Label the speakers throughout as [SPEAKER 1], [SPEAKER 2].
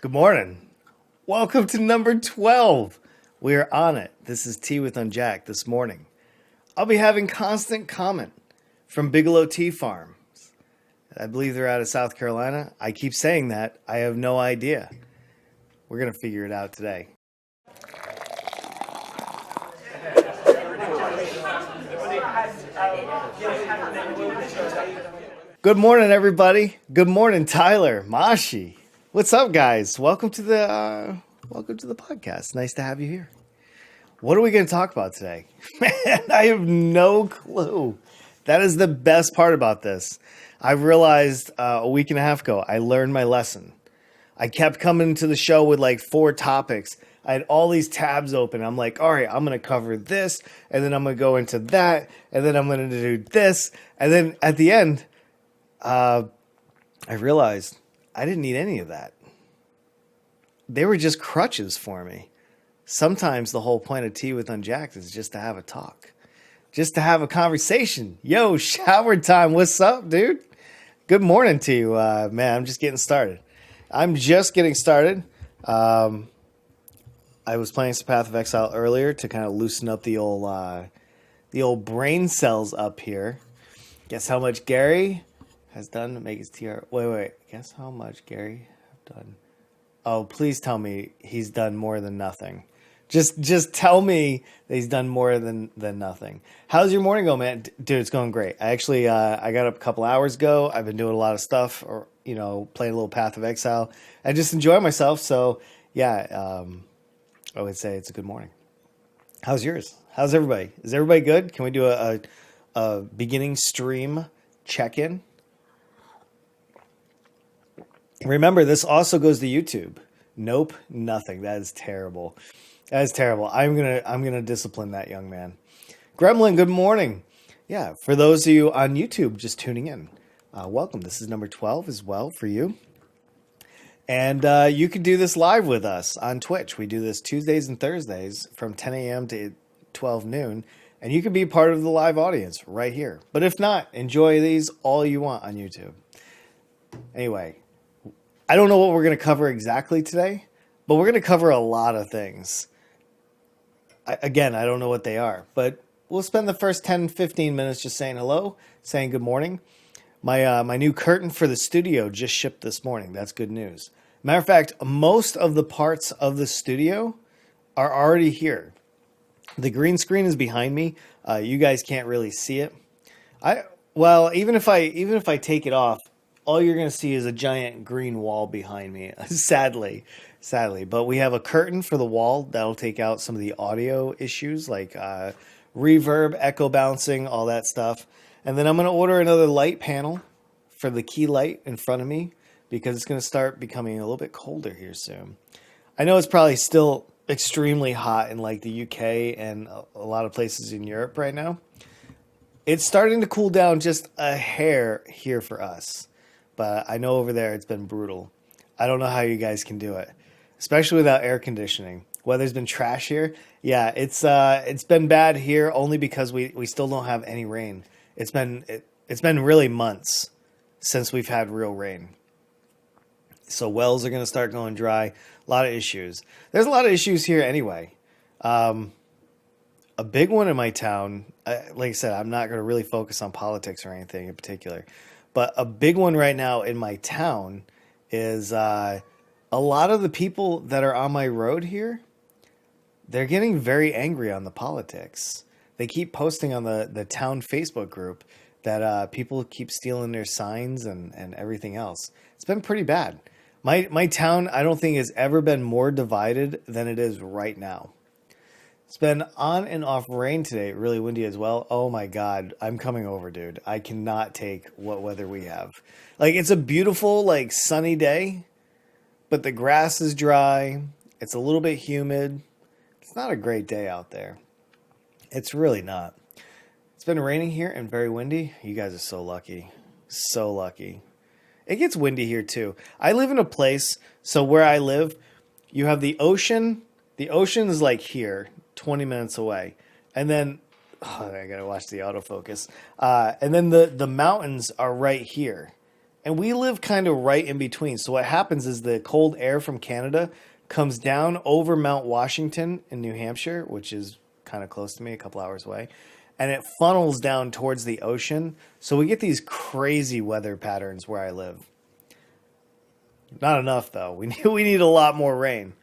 [SPEAKER 1] Good morning. Welcome to number 12. We are on it. This is Tea with Unjacked this morning. I'll be having constant comment from Bigelow Tea Farms. I believe they're out of South Carolina. I keep saying that. I have no idea. We're going to figure it out today. Good morning, everybody. Good morning, Tyler, Mashi. What's up, guys? Welcome to the podcast. Nice to have you here. What are we going to talk about today? Man, I have no clue. That is the best part about this. I realized a week and a half ago, I learned my lesson. I kept coming to the show with like 4 topics. I had all these tabs open. I'm like, all right, I'm going to cover this, and then I'm going to go into that, and then I'm going to do this. And then at the end, I realized I didn't need any of that. They were just crutches for me. Sometimes the whole point of Tea with Unjacked is just to have a talk, just to have a conversation. Yo, shower time. What's up, dude? Good morning to you, man. I'm just getting started. I was playing some Path of Exile earlier to kind of loosen up the old brain cells up here. Guess how much Gary has done to make his TR. Wait. Guess how much Gary have done? Oh, please tell me he's done more than nothing. Just tell me that he's done more than nothing. How's your morning going, man? Dude, it's going great. I actually I got up a couple hours ago. I've been doing a lot of stuff, or playing a little Path of Exile. I just enjoy myself. So yeah, I would say it's a good morning. How's yours? How's everybody? Is everybody good? Can we do a beginning stream check-in? Remember, this also goes to YouTube. Nope, nothing. That is terrible. That is terrible. I'm gonna discipline that young man. Gremlin, good morning. Yeah, for those of you on YouTube just tuning in, welcome. This is number 12 as well for you. And you can do this live with us on Twitch. We do this Tuesdays and Thursdays from 10 a.m. to 12 noon. And you can be part of the live audience right here. But if not, enjoy these all you want on YouTube. Anyway, I don't know what we're going to cover exactly today, but we're going to cover a lot of things. I don't know what they are, but we'll spend the first 10, 15 minutes just saying hello, saying good morning. My new curtain for the studio just shipped this morning. That's good news. Matter of fact, most of the parts of the studio are already here. The green screen is behind me. You guys can't really see it. Even if I take it off, all you're going to see is a giant green wall behind me. Sadly. But we have a curtain for the wall that'll take out some of the audio issues like reverb, echo bouncing, all that stuff. And then I'm going to order another light panel for the key light in front of me because it's going to start becoming a little bit colder here soon. I know it's probably still extremely hot in like the UK and a lot of places in Europe right now. It's starting to cool down just a hair here for us. But I know over there it's been brutal. I don't know how you guys can do it, especially without air conditioning. Weather's been trash here. Yeah, it's been bad here only because we still don't have any rain. It's been really months since we've had real rain. So wells are going to start going dry. A lot of issues. There's a lot of issues here anyway. A big one in my town, like I said, I'm not going to really focus on politics or anything in particular. But a big one right now in my town is a lot of the people that are on my road here, they're getting very angry on the politics. They keep posting on the town Facebook group that people keep stealing their signs and everything else. It's been pretty bad. My town, I don't think has ever been more divided than it is right now. It's been on and off rain today, really windy as well. Oh my God, I'm coming over, dude. I cannot take what weather we have. Like, it's a beautiful, like, sunny day, but the grass is dry. It's a little bit humid. It's not a great day out there. It's really not. It's been raining here and very windy. You guys are so lucky. So lucky. It gets windy here too. I live in a place, so where I live, you have the ocean. The ocean is like here, 20 minutes away. And then, I gotta watch the autofocus. And then the mountains are right here. And we live kind of right in between. So what happens is the cold air from Canada comes down over Mount Washington in New Hampshire, which is kind of close to me, a couple hours away, and it funnels down towards the ocean. So we get these crazy weather patterns where I live. Not enough though. We need a lot more rain.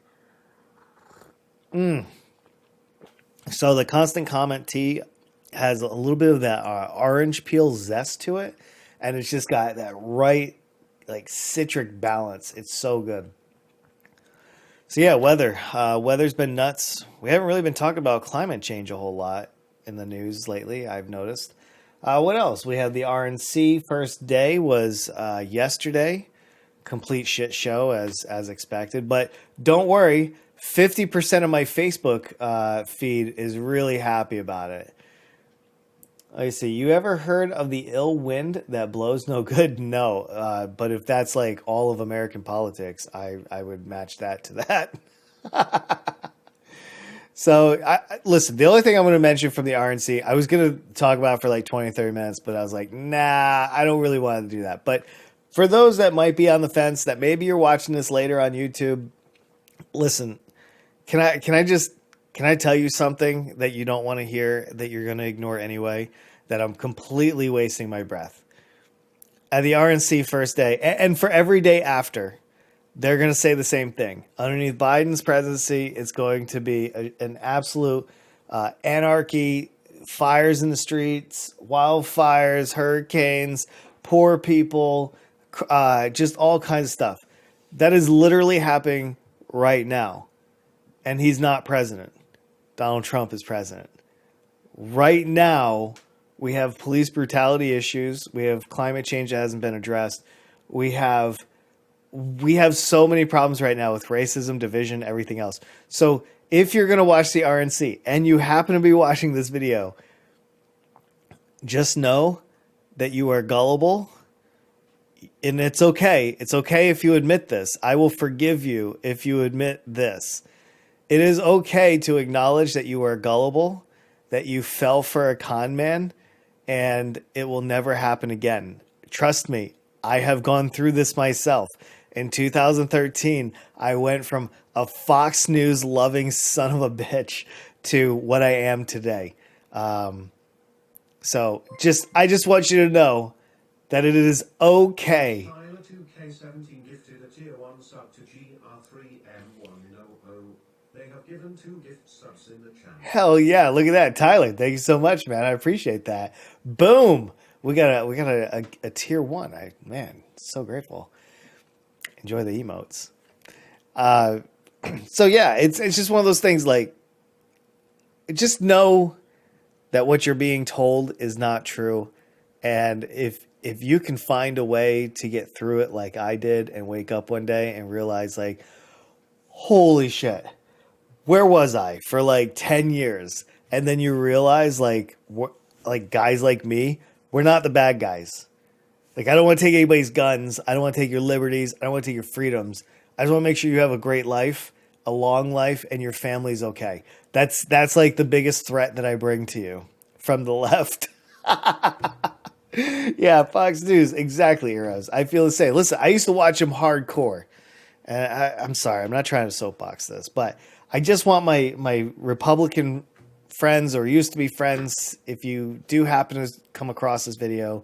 [SPEAKER 1] So the constant comment tea has a little bit of that orange peel zest to it, and it's just got that right like citric balance. It's so good. So yeah, weather. Weather's been nuts. We haven't really been talking about climate change a whole lot in the news lately, I've noticed. What else? We had the RNC first day was yesterday. Complete shit show as expected. But don't worry, 50% of my Facebook feed is really happy about it. I see. You ever heard of the ill wind that blows no good? No. But if that's like all of American politics, I would match that to that. So, listen, the only thing I'm going to mention from the RNC, I was going to talk about for like 20, 30 minutes, but I was like, nah, I don't really want to do that. But for those that might be on the fence, that maybe you're watching this later on YouTube, listen, can I tell you something that you don't want to hear, that you're going to ignore anyway, that I'm completely wasting my breath? At the RNC first day, and for every day after, they're going to say the same thing. Underneath Biden's presidency, it's going to be an absolute anarchy, fires in the streets, wildfires, hurricanes, poor people, just all kinds of stuff. That is literally happening right now. And he's not president. Donald Trump is president. Right now, we have police brutality issues. We have climate change that hasn't been addressed. We have so many problems right now with racism, division, everything else. So if you're going to watch the RNC and you happen to be watching this video, just know that you are gullible, and it's okay. It's okay if you admit this. I will forgive you if you admit this. It is okay to acknowledge that you are gullible, that you fell for a con man, and it will never happen again. Trust me, I have gone through this myself. In 2013, I went from a Fox News loving son of a bitch to what I am today. So I just want you to know that it is okay.
[SPEAKER 2] Tyler 2K17 gifted a tier 1 sub to GR3M100. They have given 2 gift subs in the channel.
[SPEAKER 1] Hell yeah, look at that, Tyler. Thank you so much, man. I appreciate that. Boom. We got a tier 1. Man, so grateful. Enjoy the emotes. So yeah, it's just one of those things, like, just know that what you're being told is not true. And if you can find a way to get through it like I did and wake up one day and realize, like, holy shit, where was I for like 10 years? And then you realize, like guys like me, we're not the bad guys. Like, I don't want to take anybody's guns. I don't want to take your liberties. I don't want to take your freedoms. I just want to make sure you have a great life, a long life, and your family's okay. That's like the biggest threat that I bring to you from the left. Yeah, Fox News. Exactly, Heroes. I feel the same. Listen, I used to watch him hardcore. And I'm sorry, I'm not trying to soapbox this, but I just want my Republican friends, or used to be friends, if you do happen to come across this video,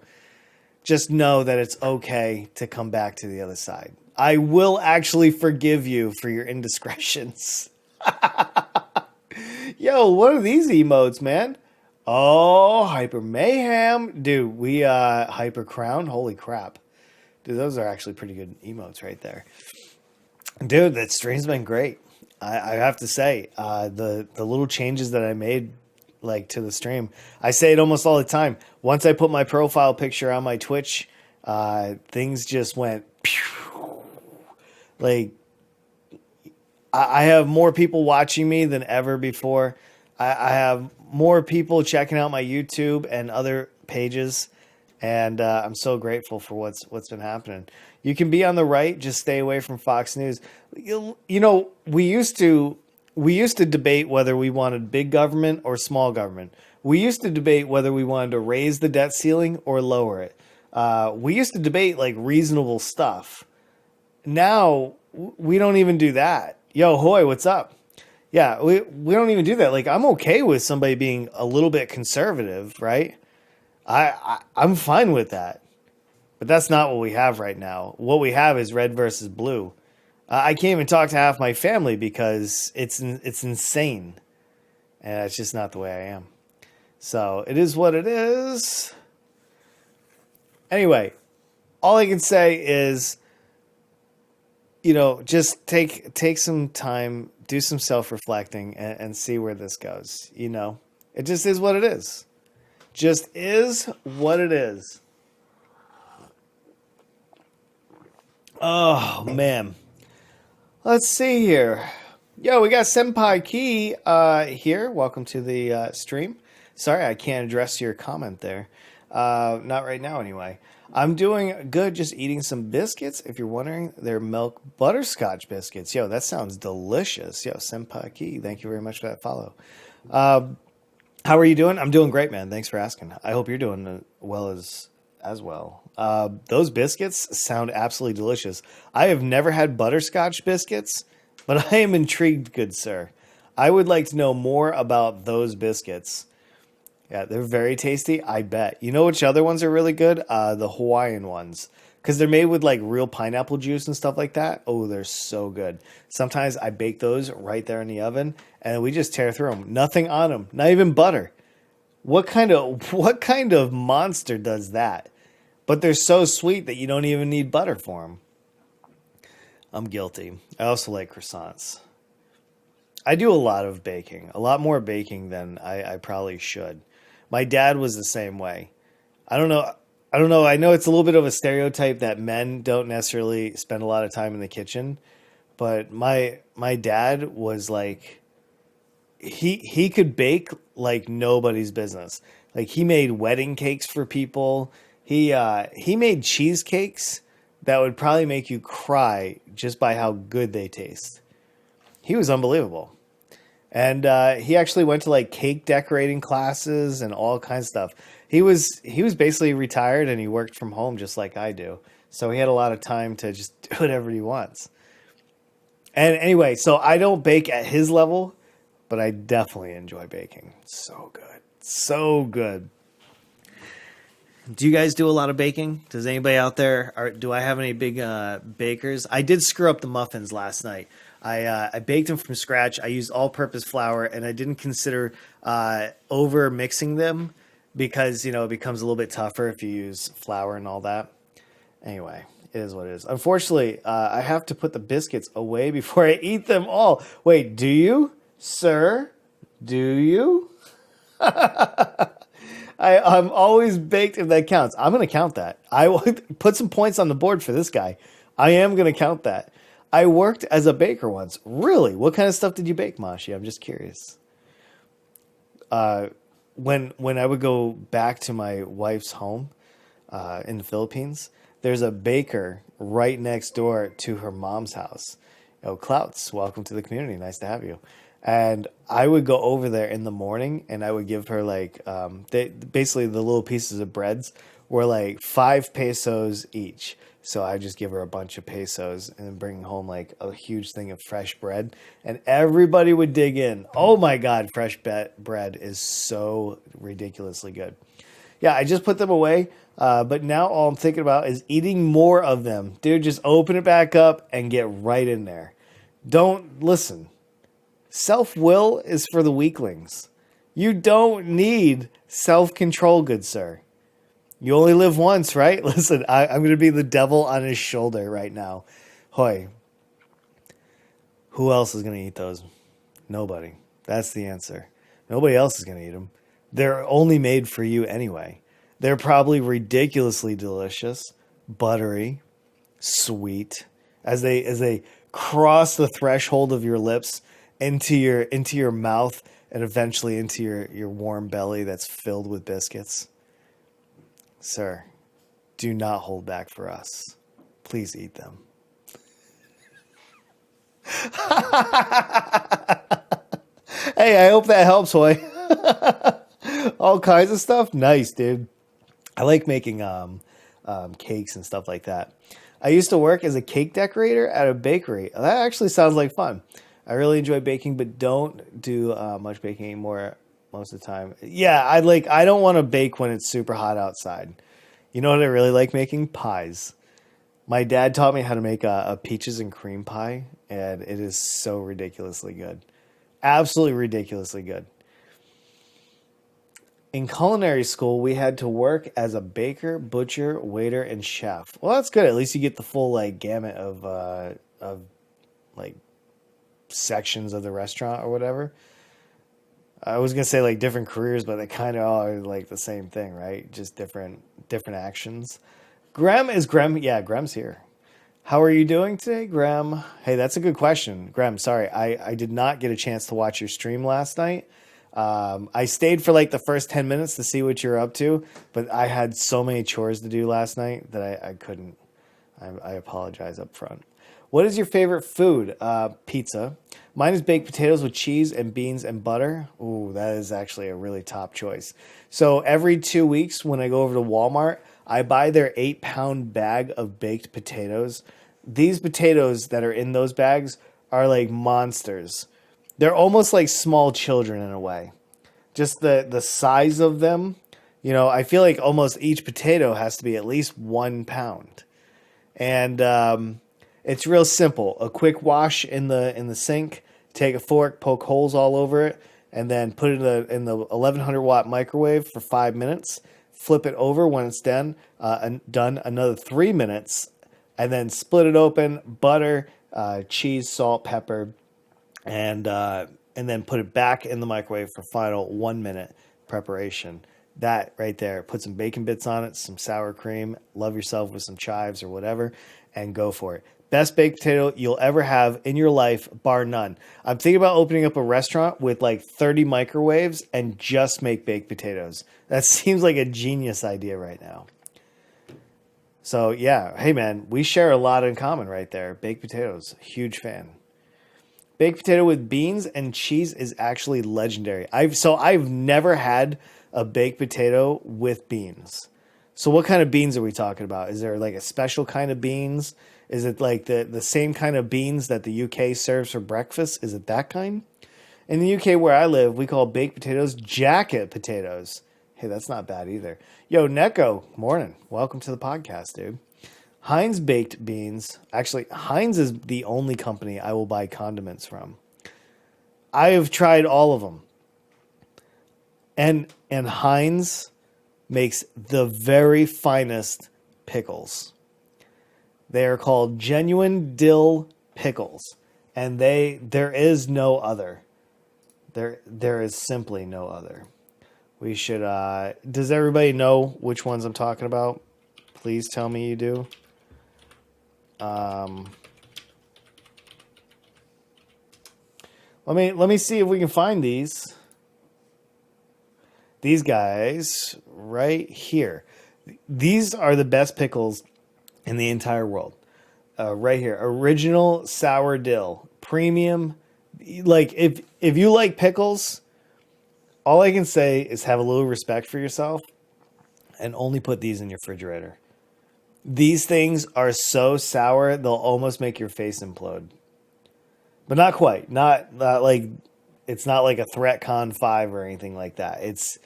[SPEAKER 1] just know that it's okay to come back to the other side. I will actually forgive you for your indiscretions. Yo, what are these emotes, man? Oh, Hyper Mayhem. Dude, we Hyper Crown. Holy crap. Dude, those are actually pretty good emotes right there. Dude, that stream's been great. I have to say, the little changes that I made, like, to the stream, I say it almost all the time. Once I put my profile picture on my Twitch, things just went pew. Like, I have more people watching me than ever before. I have more people checking out my YouTube and other pages, and I'm so grateful for what's been happening. You can be on the right, just stay away from Fox News. You know, we used to debate whether we wanted big government or small government. We used to debate whether we wanted to raise the debt ceiling or lower it. We used to debate like reasonable stuff. Now we don't even do that. Yo, Hoy, what's up? Yeah, we don't even do that. Like, I'm okay with somebody being a little bit conservative, right? I'm fine with that. But that's not what we have right now. What we have is red versus blue. I can't even talk to half my family because it's insane, and it's just not the way I am. So it is what it is. Anyway, all I can say is, just take some time, do some self reflecting, and see where this goes. It just is what it is. Just is what it is. Oh man. Let's see here. Yo, we got Senpai Key here. Welcome to the stream. Sorry, I can't address your comment there. Not right now, anyway. I'm doing good, just eating some biscuits. If you're wondering, they're milk butterscotch biscuits. Yo, that sounds delicious. Yo, Senpai Key, thank you very much for that follow. How are you doing? I'm doing great, man. Thanks for asking. I hope you're doing well as well. Those biscuits sound absolutely delicious. I have never had butterscotch biscuits, but I am intrigued, good sir. I would like to know more about those biscuits. Yeah, they're very tasty, I bet. You know which other ones are really good? The Hawaiian ones. Because they're made with like real pineapple juice and stuff like that. Oh, they're so good. Sometimes I bake those right there in the oven and we just tear through them. Nothing on them. Not even butter. What kind of monster does that? But they're so sweet that you don't even need butter for them. I'm guilty. I also like croissants. I do a lot of baking. A lot more baking than I probably should. My dad was the same way. I don't know. I know it's a little bit of a stereotype that men don't necessarily spend a lot of time in the kitchen, but my dad was like, he could bake like nobody's business. Like he made wedding cakes for people. He made cheesecakes that would probably make you cry just by how good they taste. He was unbelievable. And he actually went to like cake decorating classes and all kinds of stuff. He was basically retired and he worked from home just like I do. So he had a lot of time to just do whatever he wants. And anyway, so I don't bake at his level, but I definitely enjoy baking. So good. So good. Do you guys do a lot of baking? Does anybody out there, do I have any big bakers? I did screw up the muffins last night. I baked them from scratch. I used all-purpose flour, and I didn't consider over mixing them because, it becomes a little bit tougher if you use flour and all that. Anyway, it is what it is. Unfortunately, I have to put the biscuits away before I eat them all. Wait, do you, sir? Do you? I'm always baked if that counts. I'm going to count that. I will put some points on the board for this guy. I am going to count that. I worked as a baker once. Really? What kind of stuff did you bake, Mashi? I'm just curious. When I would go back to my wife's home in the Philippines, there's a baker right next door to her mom's house. Oh, Clouts, welcome to the community. Nice to have you. And I would go over there in the morning and I would give her like, basically the little pieces of breads were like 5 pesos each. So I just give her a bunch of pesos and then bring home like a huge thing of fresh bread. And everybody would dig in. Oh my God, fresh bread is so ridiculously good. Yeah, I just put them away. But now all I'm thinking about is eating more of them. Dude, just open it back up and get right in there. Don't listen. Self-will is for the weaklings. You don't need self-control, good sir. You only live once, right? Listen, I'm going to be the devil on his shoulder right now. Hoy, who else is going to eat those? Nobody. That's the answer. Nobody else is going to eat them. They're only made for you anyway. They're probably ridiculously delicious, buttery, sweet, as they cross the threshold of your lips into your mouth and eventually into your warm belly that's filled with biscuits. Sir, do not hold back for us. Please eat them. Hey, I hope that helps, Hoy. All kinds of stuff. Nice, dude. I like making cakes and stuff like that. I used to work as a cake decorator at a bakery. That actually sounds like fun. I really enjoy baking, but don't do much baking anymore most of the time. Yeah, I don't want to bake when it's super hot outside. You know what I really like making? Pies. My dad taught me how to make a peaches and cream pie, and it is so ridiculously good. Absolutely ridiculously good. In culinary school, we had to work as a baker, butcher, waiter, and chef. Well, that's good. At least you get the full like gamut of like sections of the restaurant or whatever. I was gonna say like different careers, but they kind of are like the same thing, right? Just different actions. Graham is Graham. Yeah, Graham's here. How are you doing today, Graham? Hey, that's a good question. Graham, sorry, I did not get a chance to watch your stream last night. I stayed for like the first 10 minutes to see what you're up to, but I had so many chores to do last night that I couldn't. I apologize up front. What is your favorite food? Pizza. Mine is baked potatoes with cheese and beans and butter. Ooh, that is actually a really top choice. So every 2 weeks when I go over to Walmart, I buy their 8-pound bag of baked potatoes. These potatoes that are in those bags are like monsters. They're almost like small children in a way. Just the size of them. You know, I feel like almost each potato has to be at least 1 pound. And it's real simple. A quick wash in the sink. Take a fork, poke holes all over it, and then put it in the 1100-watt microwave for 5 minutes. Flip it over when it's done. Done another 3 minutes, and then split it open. Butter, cheese, salt, pepper, and then put it back in the microwave for final 1 minute preparation. That right there, put some bacon bits on it, some sour cream, love yourself with some chives or whatever, and go for it. Best baked potato you'll ever have in your life, bar none. I'm thinking about opening up a restaurant with like 30 microwaves and just make baked potatoes. That seems like a genius idea right now. So yeah, hey man, we share a lot in common right there. Baked potatoes, huge fan. Baked potato with beans and cheese is actually legendary. I've never had a baked potato with beans. So what kind of beans are we talking about? Is there like a special kind of beans? Is it like the same kind of beans that the UK serves for breakfast? Is it that kind? In the UK where I live, we call baked potatoes jacket potatoes. Hey, that's not bad either. Yo, Neko, morning. Welcome to the podcast, dude. Heinz baked beans. Actually, Heinz is the only company I will buy condiments from. I have tried all of them. And Heinz makes the very finest pickles. They are called genuine dill pickles, and there is no other. There is simply no other. We should does everybody know which ones I'm talking about? Please tell me you do. Let me see if we can find these. These guys right here. These are the best pickles in the entire world. Right here. Original sour dill. Premium. Like, if you like pickles, all I can say is have a little respect for yourself and only put these in your refrigerator. These things are so sour, they'll almost make your face implode. But not quite. Not like, it's not like a Threatcon 5 or anything like that. It's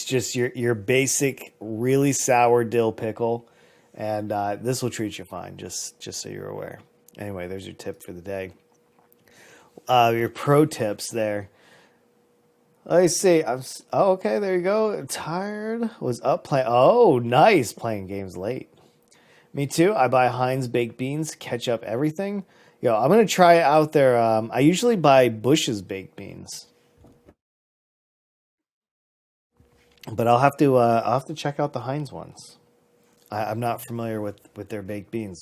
[SPEAKER 1] just your basic, really sour dill pickle. And this will treat you fine, just so you're aware. Anyway, there's your tip for the day. Your pro tips there. Let's see. Oh, okay, there you go. Tired. Was up playing. Oh, nice. Playing games late. Me too. I buy Heinz baked beans, ketchup, everything. Yo, I'm going to try out their... I usually buy Bush's baked beans. But I'll have to check out the Heinz ones. I'm not familiar with their baked beans.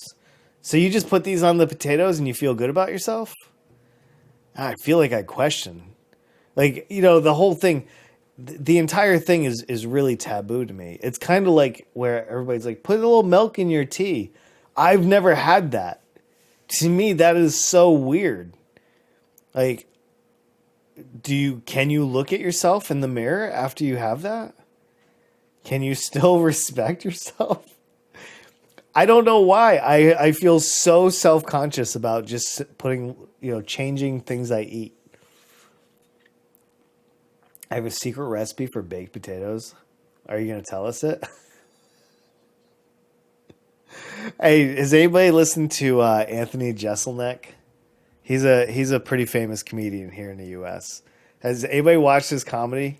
[SPEAKER 1] So you just put these on the potatoes and you feel good about yourself? I feel like I question. Like, you know, the whole thing, the entire thing is really taboo to me. It's kind of like where everybody's like, put a little milk in your tea. I've never had that. To me, that is so weird. Like, can you look at yourself in the mirror after you have that? Can you still respect yourself? I don't know why. I feel so self-conscious about just putting, changing things I eat. I have a secret recipe for baked potatoes. Are you going to tell us it? Hey, has anybody listened to Anthony Jeselnik? He's a pretty famous comedian here in the U.S. Has anybody watched his comedy?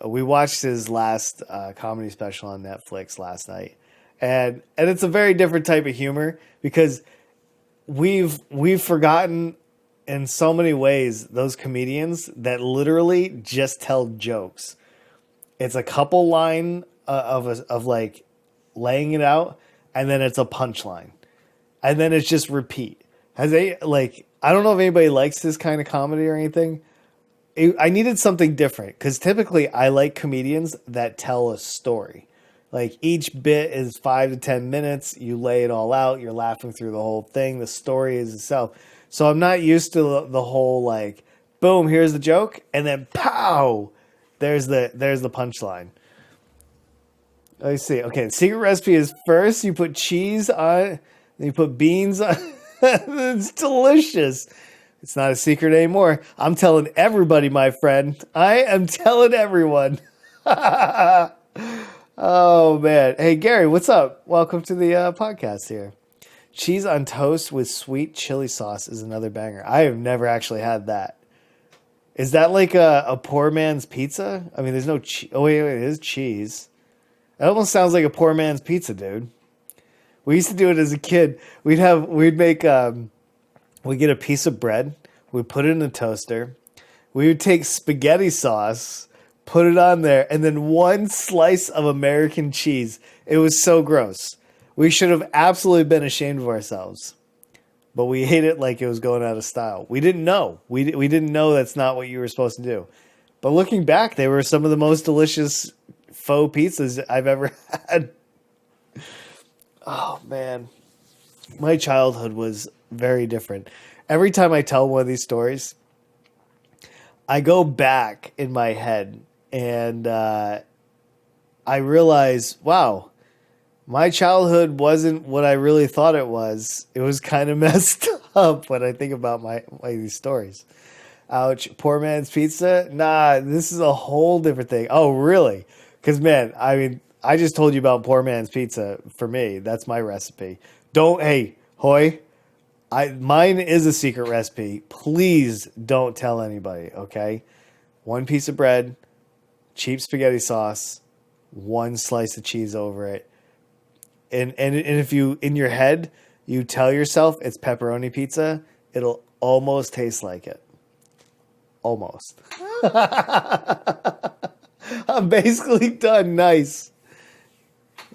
[SPEAKER 1] We watched his last comedy special on Netflix last night, and it's a very different type of humor because we've forgotten in so many ways those comedians that literally just tell jokes. It's a couple line of like laying it out, and then it's a punchline, and then it's just repeat. I don't know if anybody likes this kind of comedy or anything. I needed something different because typically I like comedians that tell a story. Like each bit is 5 to 10 minutes. You lay it all out. You're laughing through the whole thing. The story is itself. So I'm not used to the whole like, boom, here's the joke, and then pow, there's the punchline. Let me see. Okay, the secret recipe is first you put cheese on, then you put beans on. It's delicious. It's not a secret anymore. I'm telling everybody, my friend. I am telling everyone. Oh, man. Hey, Gary, what's up? Welcome to the podcast here. Cheese on toast with sweet chili sauce is another banger. I have never actually had that. Is that like a poor man's pizza? I mean, there's no cheese. Oh, wait, it is cheese. It almost sounds like a poor man's pizza, dude. We used to do it as a kid. We'd get a piece of bread. We'd put it in a toaster. We would take spaghetti sauce, put it on there, and then one slice of American cheese. It was so gross. We should have absolutely been ashamed of ourselves. But we ate it like it was going out of style. We didn't know. We didn't know that's not what you were supposed to do. But looking back, they were some of the most delicious faux pizzas I've ever had. Oh, man. My childhood was very different. Every time I tell one of these stories, I go back in my head and I realize, wow, my childhood wasn't what I really thought it was. It was kind of messed up when I think about these stories. Ouch, poor man's pizza? Nah, this is a whole different thing. Oh, really? Because, man, I mean, I just told you about poor man's pizza for me. That's my recipe. Hey, Hoy, mine is a secret recipe. Please don't tell anybody, okay? One piece of bread, cheap spaghetti sauce, one slice of cheese over it. And if you, in your head, you tell yourself it's pepperoni pizza, it'll almost taste like it. Almost. I'm basically done. Nice.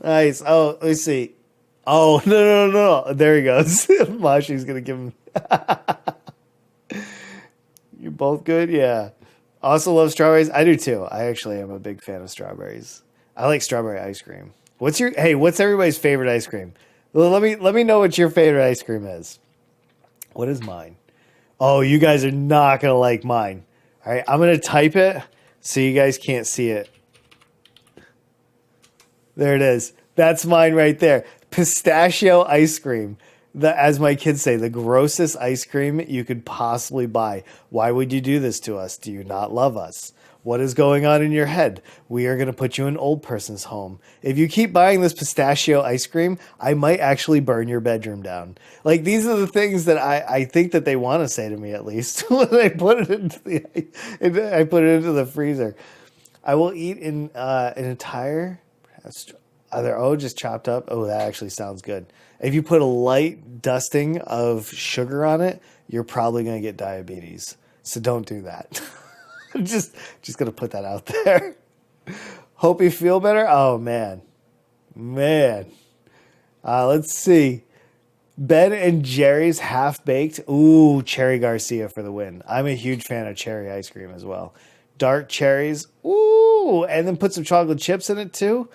[SPEAKER 1] Oh, let's see. Oh, no. There he goes. Mashi's going to give him. You both good? Yeah. Also love strawberries. I do too. I actually am a big fan of strawberries. I like strawberry ice cream. What's everybody's favorite ice cream? Well, let me know what your favorite ice cream is. What is mine? Oh, you guys are not going to like mine. All right, I'm going to type it so you guys can't see it. There it is. That's mine right there. Pistachio ice cream. As my kids say, the grossest ice cream you could possibly buy. Why would you do this to us? Do you not love us? What is going on in your head? We are going to put you in old person's home. If you keep buying this pistachio ice cream, I might actually burn your bedroom down. Like, these are the things that I think that they want to say to me, at least, when I put it into the freezer. I will eat an entire... just chopped up. Oh, that actually sounds good. If you put a light dusting of sugar on it, you're probably going to get diabetes. So don't do that. just going to put that out there. Hope you feel better. Oh, man. Let's see. Ben and Jerry's half-baked. Ooh, Cherry Garcia for the win. I'm a huge fan of cherry ice cream as well. Dark cherries. Ooh, and then put some chocolate chips in it too.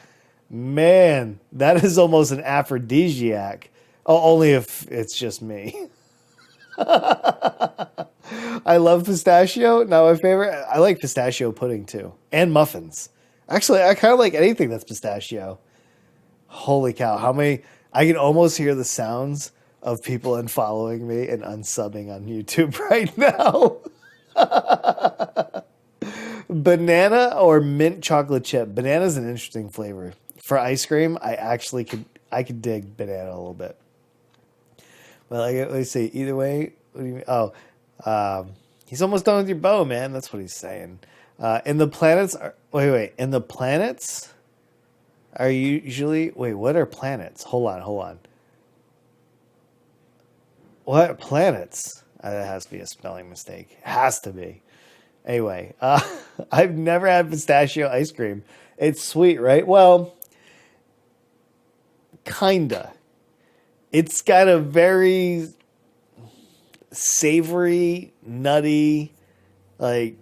[SPEAKER 1] Man, that is almost an aphrodisiac. Oh, only if it's just me. I love pistachio. Now my favorite, I like pistachio pudding too. And muffins. Actually, I kind of like anything that's pistachio. Holy cow. How many? I can almost hear the sounds of people unfollowing me and unsubbing on YouTube right now. Banana or mint chocolate chip. Banana's an interesting flavor. For ice cream, I could dig banana a little bit. But like, let's see. Either way, what do you mean? Oh, he's almost done with your bow, man. That's what he's saying. In the planets, wait. In the planets are usually what are planets? Hold on. What planets? That has to be a spelling mistake. Has to be. Anyway, I've never had pistachio ice cream. It's sweet, right? Well, kinda. It's got a very savory, nutty, like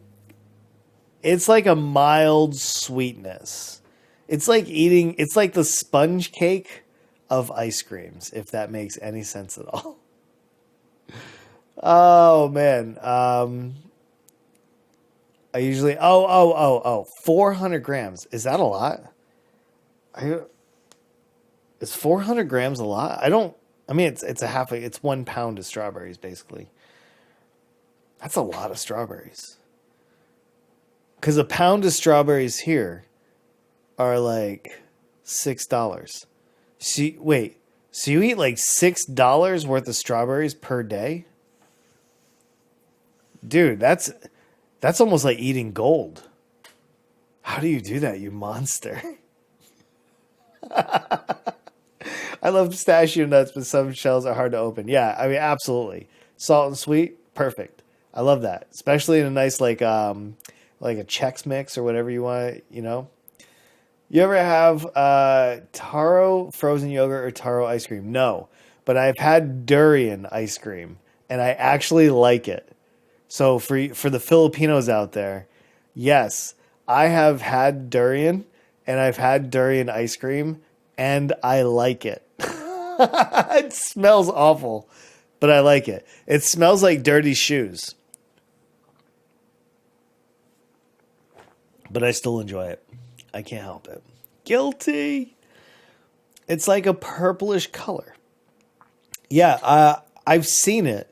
[SPEAKER 1] it's like a mild sweetness. It's like the sponge cake of ice creams, if that makes any sense at all. Oh man. I usually 400 grams. Is that a lot? Is 400 grams a lot? I mean it's 1 pound of strawberries basically. That's a lot of strawberries. Cuz a pound of strawberries here are like $6. So you eat like $6 worth of strawberries per day? Dude, that's almost like eating gold. How do you do that, you monster? I love pistachio nuts, but some shells are hard to open. Yeah, I mean, absolutely. Salt and sweet, perfect. I love that, especially in a nice like a Chex Mix or whatever you want. You ever have taro frozen yogurt or taro ice cream? No, but I've had durian ice cream, and I actually like it. So for the Filipinos out there, yes, I have had durian, and I've had durian ice cream, and I like it. It smells awful, but I like it. It smells like dirty shoes, but I still enjoy it. I can't help it. Guilty. It's like a purplish color. Yeah, I've seen it.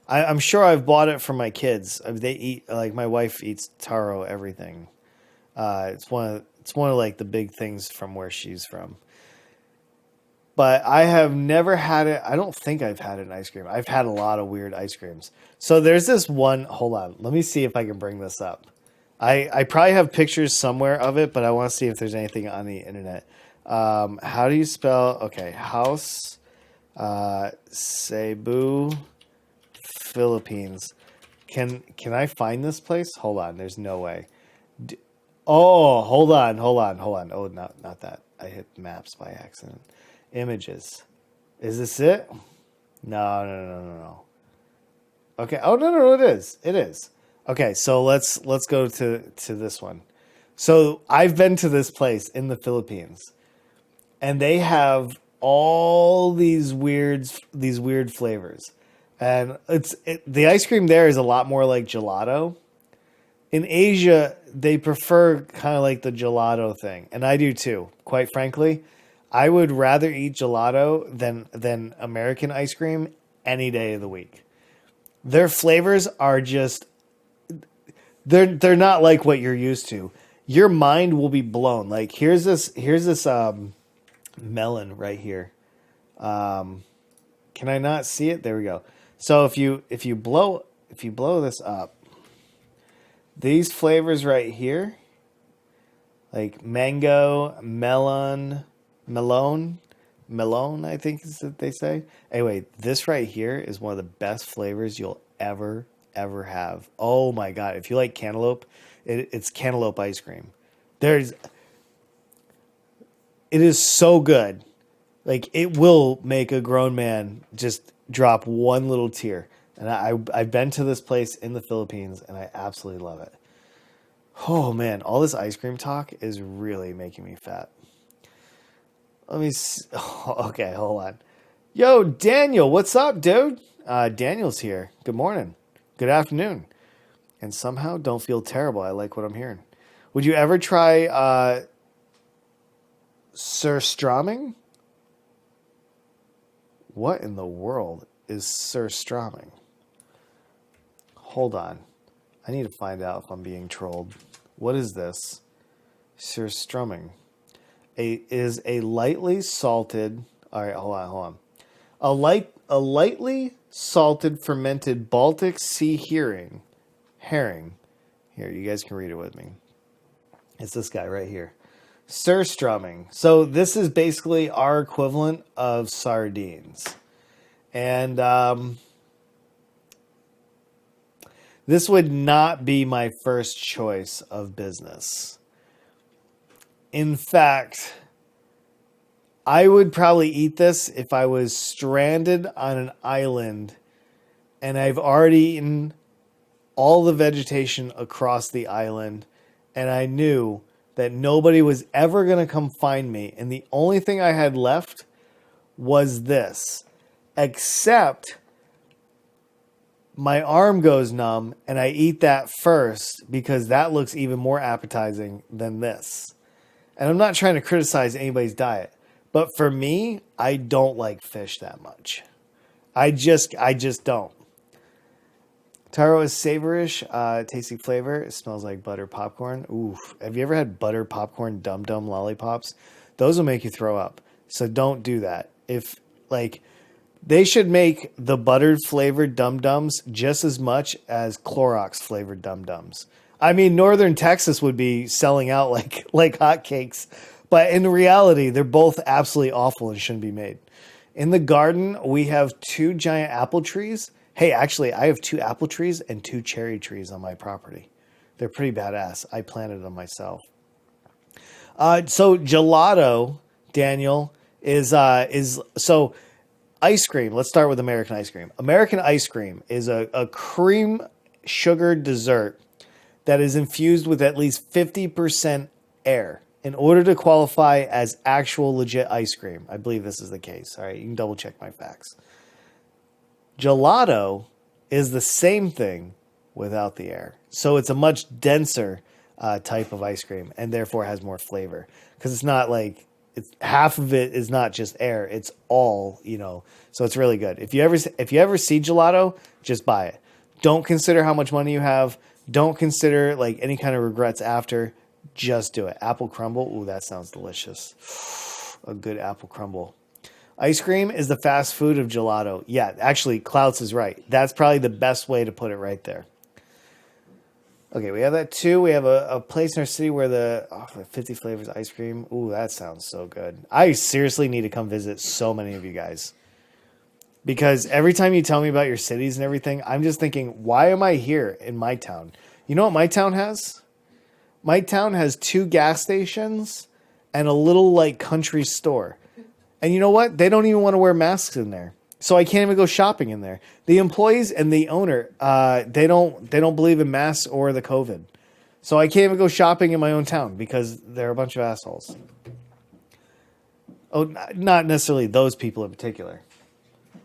[SPEAKER 1] I'm sure I've bought it for my kids. They eat like my wife eats taro everything. It's one of like the big things from where she's from. But I have never had it. I don't think I've had it in ice cream. I've had a lot of weird ice creams. So there's this one. Hold on. Let me see if I can bring this up. I probably have pictures somewhere of it, but I want to see if there's anything on the internet. How do you spell? Okay, House Cebu, Philippines. Can I find this place? Hold on. There's no way. Hold on. Oh, not that. I hit maps by accident. Images. Is this it? No. Okay. Oh no, it is. It is. Okay, so let's go to this one. So I've been to this place in the Philippines, and they have all these weird flavors, and the ice cream there is a lot more like gelato. In Asia, they prefer kind of like the gelato thing, and I do too. Quite frankly, I would rather eat gelato than American ice cream any day of the week. Their flavors are just they're not like what you're used to. Your mind will be blown. Like here's this melon right here. Can I not see it? There we go. So if you blow this up, these flavors right here, like mango, melon, I think is what they say. Anyway, this right here is one of the best flavors you'll ever have. Oh my god! If you like cantaloupe, it's cantaloupe ice cream. It is so good. Like it will make a grown man just drop one little tear. And I've been to this place in the Philippines, and I absolutely love it. Oh man, all this ice cream talk is really making me fat. Let me see. Oh, okay, hold on. Yo, Daniel, what's up, dude? Daniel's here. Good morning. Good afternoon. And somehow don't feel terrible. I like what I'm hearing. Would you ever try surströmming? What in the world is surströmming? Hold on. I need to find out if I'm being trolled. What is this? Surströmming. Is a lightly salted. All right, hold on. A lightly salted fermented Baltic Sea herring. Here, you guys can read it with me. It's this guy right here. Surströmming. So this is basically our equivalent of sardines. And this would not be my first choice of business. In fact, I would probably eat this if I was stranded on an island and I've already eaten all the vegetation across the island and I knew that nobody was ever going to come find me. And the only thing I had left was this, except my arm goes numb and I eat that first because that looks even more appetizing than this. And I'm not trying to criticize anybody's diet, but for me, I don't like fish that much. I just don't. Taro is savorish, tasty flavor. It smells like butter popcorn. Ooh, have you ever had butter popcorn Dum Dum lollipops? Those will make you throw up. So don't do that. If they should make the buttered flavored Dum Dums just as much as Clorox flavored Dum Dums. I mean, Northern Texas would be selling out like hotcakes, but in reality, they're both absolutely awful and shouldn't be made. In the garden, we have 2 giant apple trees. Hey, actually, I have 2 apple trees and 2 cherry trees on my property. They're pretty badass. I planted them myself. So gelato, Daniel, is so ice cream. Let's start with American ice cream. American ice cream is a cream sugar dessert that is infused with at least 50% air in order to qualify as actual legit ice cream. I believe this is the case. All right, you can double check my facts. Gelato is the same thing without the air. So it's a much denser type of ice cream and therefore has more flavor. Because it's not like, half of it is not just air. It's all, so it's really good. If you ever see gelato, just buy it. Don't consider how much money you have. Don't consider like any kind of regrets after. Just do it. Apple crumble. Ooh, that sounds delicious. A good apple crumble. Ice cream is the fast food of gelato. Yeah, actually, Clouts is right. That's probably the best way to put it right there. Okay, we have that too. We have a place in our city where the 50 flavors ice cream. Ooh, that sounds so good. I seriously need to come visit so many of you guys. Because every time you tell me about your cities and everything, I'm just thinking, why am I here in my town? You know what my town has? My town has 2 gas stations and a little like country store. And you know what? They don't even want to wear masks in there. So I can't even go shopping in there. The employees and the owner, they don't believe in masks or the COVID. So I can't even go shopping in my own town because they're a bunch of assholes. Oh, not necessarily those people in particular,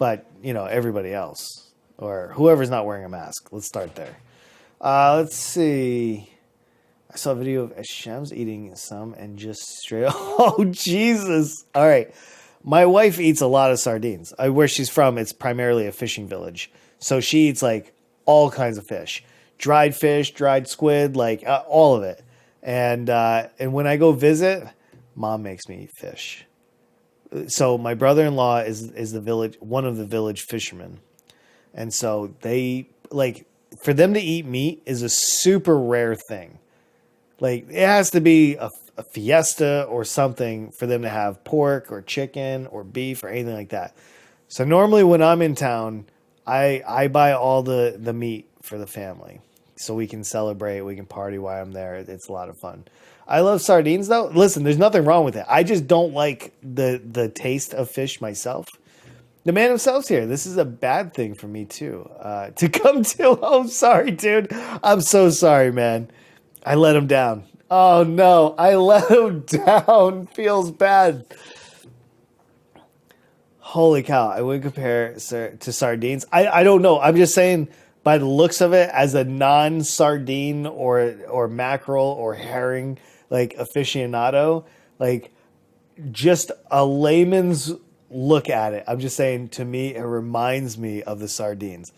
[SPEAKER 1] but everybody else or whoever's not wearing a mask. Let's start there. Let's see. I saw a video of Hashem's eating some and just straight. Oh, Jesus. All right. My wife eats a lot of sardines. Where she's from, it's primarily a fishing village. So she eats like all kinds of fish. Dried fish, dried squid, like all of it. And when I go visit, Mom makes me eat fish. So my brother-in-law is one of the village fishermen. And so they for them to eat meat is a super rare thing. Like it has to be a fiesta or something for them to have pork or chicken or beef or anything like that. So normally when I'm in town, I buy all the meat for the family so we can celebrate, we can party while I'm there. It's a lot of fun. I love sardines though. Listen, there's nothing wrong with it. I just don't like the taste of fish myself. The man himself's here. This is a bad thing for me too. To come to. Oh, sorry, dude. I'm so sorry, man. I let him down. Oh no, I let him down. Feels bad. Holy cow, I wouldn't compare to sardines. I don't know. I'm just saying by the looks of it, as a non-sardine or mackerel or herring like aficionado, like just a layman's look at it. I'm just saying, to me, it reminds me of the sardines.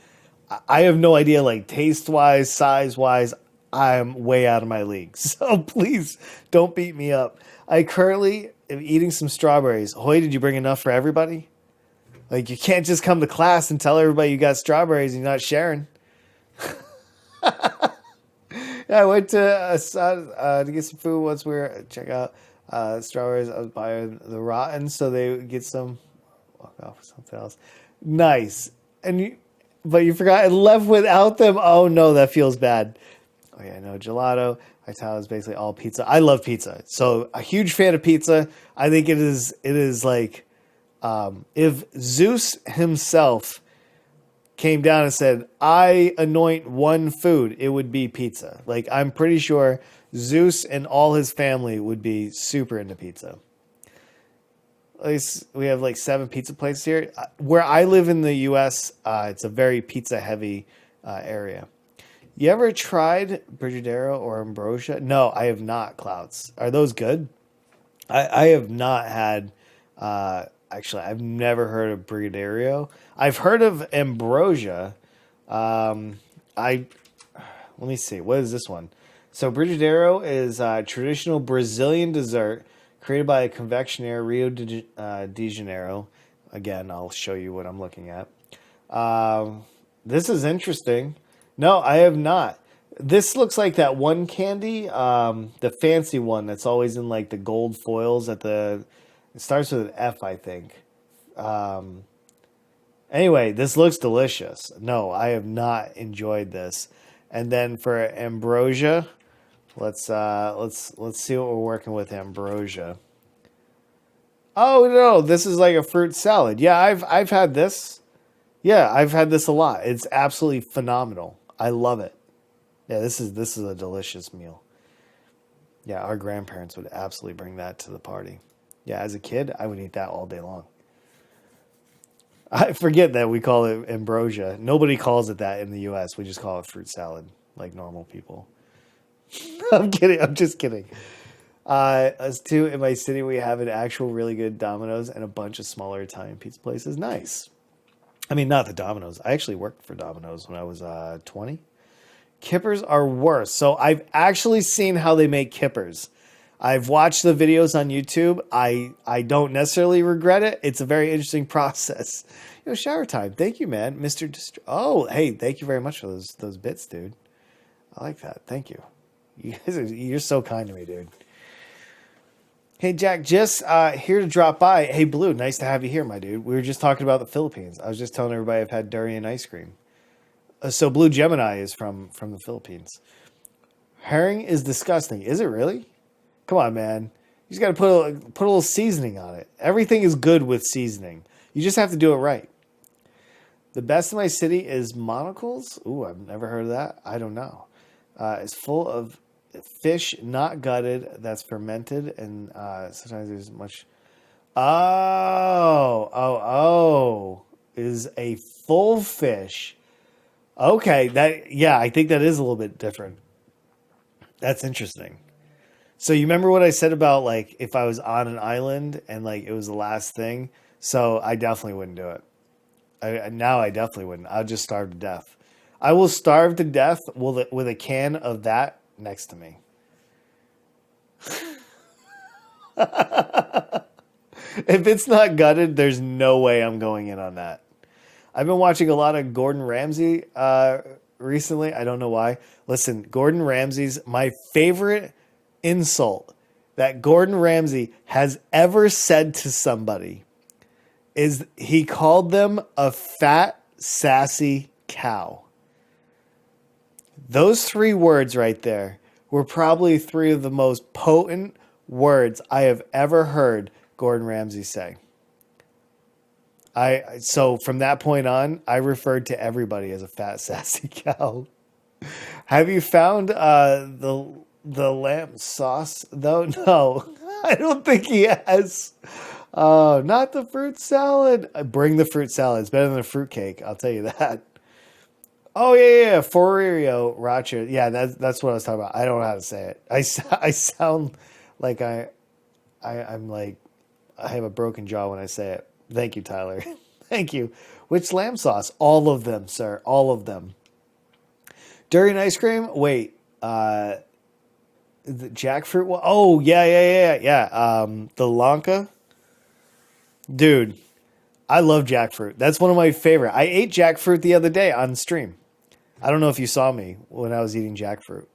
[SPEAKER 1] I have no idea, like taste wise, size wise. I'm way out of my league. So please don't beat me up. I currently am eating some strawberries. Hoy, did you bring enough for everybody? Like, you can't just come to class and tell everybody you got strawberries and you're not sharing. Yeah, I went to get some food once we were check out strawberries. I was buying the rotten, so they would get some. Walk off with something else. Nice, but you forgot and left without them. Oh no, that feels bad. Oh yeah, no gelato. Italian is basically all pizza. I love pizza, so a huge fan of pizza. I think it is. It is like if Zeus himself came down and said, I anoint one food, it would be pizza. Like, I'm pretty sure Zeus and all his family would be super into pizza. At least we have like 7 pizza places here. Where I live in the U.S., it's a very pizza heavy area. You ever tried Brigadeiro or Ambrosia? No, I have not, Clouds. Are those good? I have not had... Actually, I've never heard of Brigadeiro. I've heard of Ambrosia. Let me see. What is this one? So Brigadeiro is a traditional Brazilian dessert created by a confectioner, Rio de Janeiro. Again, I'll show you what I'm looking at. This is interesting. No, I have not. This looks like that one candy, the fancy one that's always in like the gold foils at the... It starts with an F, I think. Anyway, this looks delicious. No, I have not enjoyed this. And then for ambrosia, let's see what we're working with ambrosia. Oh no, this is like a fruit salad. Yeah, I've had this. Yeah, I've had this a lot. It's absolutely phenomenal. I love it. Yeah, this is a delicious meal. Yeah, our grandparents would absolutely bring that to the party. Yeah, as a kid, I would eat that all day long. I forget that we call it ambrosia. Nobody calls it that in the U.S. We just call it fruit salad, like normal people. I'm kidding. I'm just kidding. Us too, in my city, we have an actual really good Domino's and a bunch of smaller Italian pizza places. Nice. I mean, not the Domino's. I actually worked for Domino's when I was 20. Kippers are worse. So I've actually seen how they make kippers. I've watched the videos on YouTube. I don't necessarily regret it. It's a very interesting process. Shower time. Thank you, man. Mr. Oh, hey, thank you very much for those bits, dude. I like that. Thank you. You're so kind to me, dude. Hey, Jack, just here to drop by. Hey, Blue, nice to have you here, my dude. We were just talking about the Philippines. I was just telling everybody I've had durian ice cream. So Blue Gemini is from the Philippines. Herring is disgusting. Is it really? Come on, man. You just got to put a little seasoning on it. Everything is good with seasoning. You just have to do it right. The best in my city is monocles. Ooh, I've never heard of that. I don't know. It's full of fish not gutted that's fermented, and sometimes there's much. Oh, is a full fish. Okay, I think that is a little bit different. That's interesting. So you remember what I said about like if I was on an island and like it was the last thing? So I definitely wouldn't do it. Now I definitely wouldn't. I'll just starve to death. I will starve to death with a can of that next to me. If it's not gutted, there's no way I'm going in on that. I've been watching a lot of Gordon Ramsay recently. I don't know why. Listen, Gordon Ramsay's my favorite insult that Gordon Ramsay has ever said to somebody is he called them a fat, sassy cow. Those 3 words right there were probably 3 of the most potent words I have ever heard Gordon Ramsay say. So from that point on, I referred to everybody as a fat, sassy cow. Have you found the lamb sauce though? No, I don't think he has. Oh, not the fruit salad. Bring the fruit salad. It's better than a fruit cake. I'll tell you that. Oh yeah. Forio Rocha. Yeah, that's what I was talking about. I don't know how to say it. I sound like I'm like I have a broken jaw when I say it. Thank you, Tyler. Thank you. Which lamb sauce? All of them, sir. All of them. Durian ice cream? Wait. The jackfruit one? Oh, yeah. The Lanka? Dude, I love jackfruit. That's one of my favorite. I ate jackfruit the other day on stream. I don't know if you saw me when I was eating jackfruit.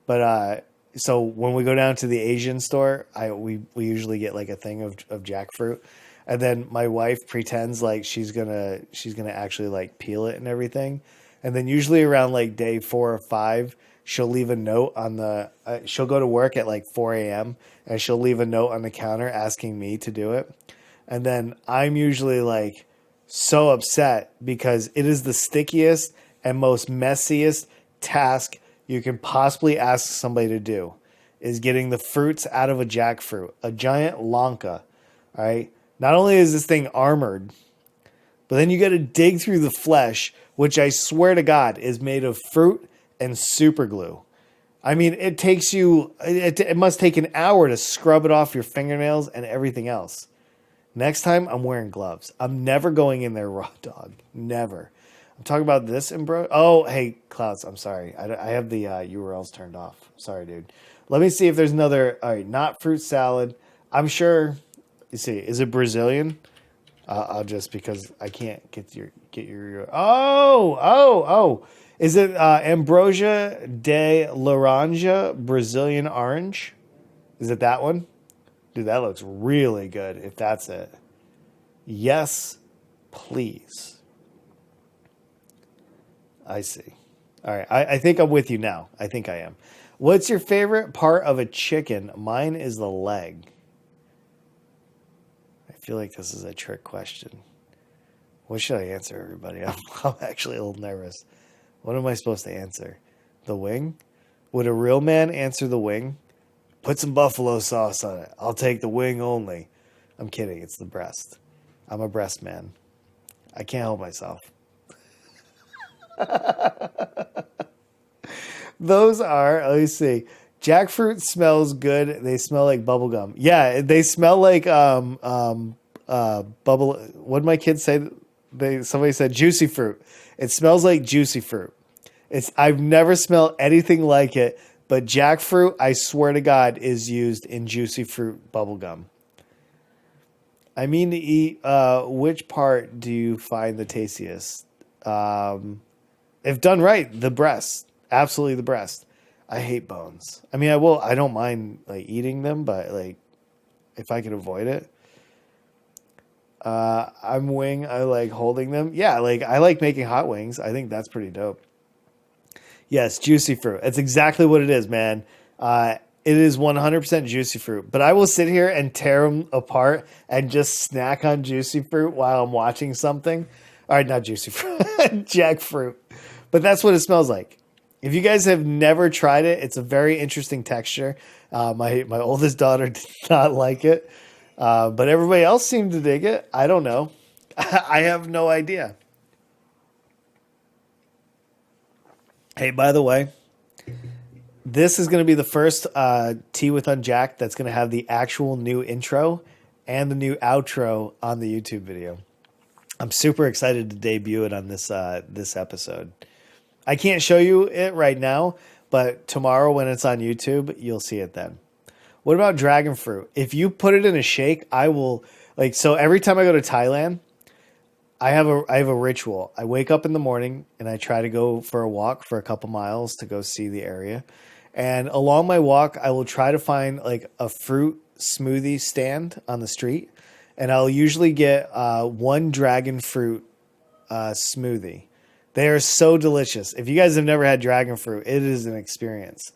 [SPEAKER 1] But so when we go down to the Asian store, we usually get like a thing of jackfruit, and then my wife pretends like she's gonna actually like peel it and everything, and then usually around like day 4 or 5, she'll leave a note on the. She'll go to work at like 4 a.m. and she'll leave a note on the counter asking me to do it, and then I'm usually like so upset because it is the stickiest and most messiest task you can possibly ask somebody to do, is getting the fruits out of a jackfruit, a giant Lanka. All right. Not only is this thing armored, but then you got to dig through the flesh, which I swear to God is made of fruit and super glue. I mean, it takes you, it must take an hour to scrub it off your fingernails and everything else. Next time, I'm wearing gloves. I'm never going in there raw dog. Never. I'm talking about this in bro. Oh, hey, Clouds, I'm sorry. I have the URLs turned off. Sorry, dude. Let me see if there's another. All right, not fruit salad. I'm sure. You see, is it Brazilian? I'll just because I can't get your. Oh. Is it Ambrosia de Laranja Brazilian orange? Is it that one? Dude, that looks really good. If that's it. Yes, please. I see. All right. I think I'm with you now. I think I am. What's your favorite part of a chicken? Mine is the leg. I feel like this is a trick question. What should I answer, everybody? I'm actually a little nervous. What am I supposed to answer? The wing? Would a real man answer the wing? Put some buffalo sauce on it. I'll take the wing only. I'm kidding. It's the breast. I'm a breast man. I can't help myself. Those are, let me see. Jackfruit smells good. They smell like bubble gum. Yeah, they smell like bubble. What did my kids say? Somebody said juicy fruit. It smells like juicy fruit. I've never smelled anything like it, but jackfruit, I swear to God, is used in juicy fruit bubble gum. I mean to eat. Which part do you find the tastiest? If done right, the breast. Absolutely the breast. I hate bones. I mean, I don't mind like eating them, but like if I can avoid it. I'm wing. I like holding them. Yeah, like I like making hot wings. I think that's pretty dope. Yes, juicy fruit. It's exactly what it is, man. It is 100% juicy fruit. But I will sit here and tear them apart and just snack on juicy fruit while I'm watching something. All right, not juicy fruit, jackfruit. But that's what it smells like. If you guys have never tried it, it's a very interesting texture. My oldest daughter did not like it, but everybody else seemed to dig it. I don't know. I have no idea. Hey, by the way, this is going to be the first Tea with Unjacked that's going to have the actual new intro and the new outro on the YouTube video. I'm super excited to debut it on this episode. I can't show you it right now, but tomorrow when it's on YouTube, you'll see it then. What about dragon fruit? If you put it in a shake, I will so every time I go to Thailand, I have a ritual. I wake up in the morning and I try to go for a walk for a couple miles to go see the area. And along my walk, I will try to find like a fruit smoothie stand on the street. And I'll usually get one dragon fruit smoothie. They are so delicious. If you guys have never had dragon fruit, it is an experience.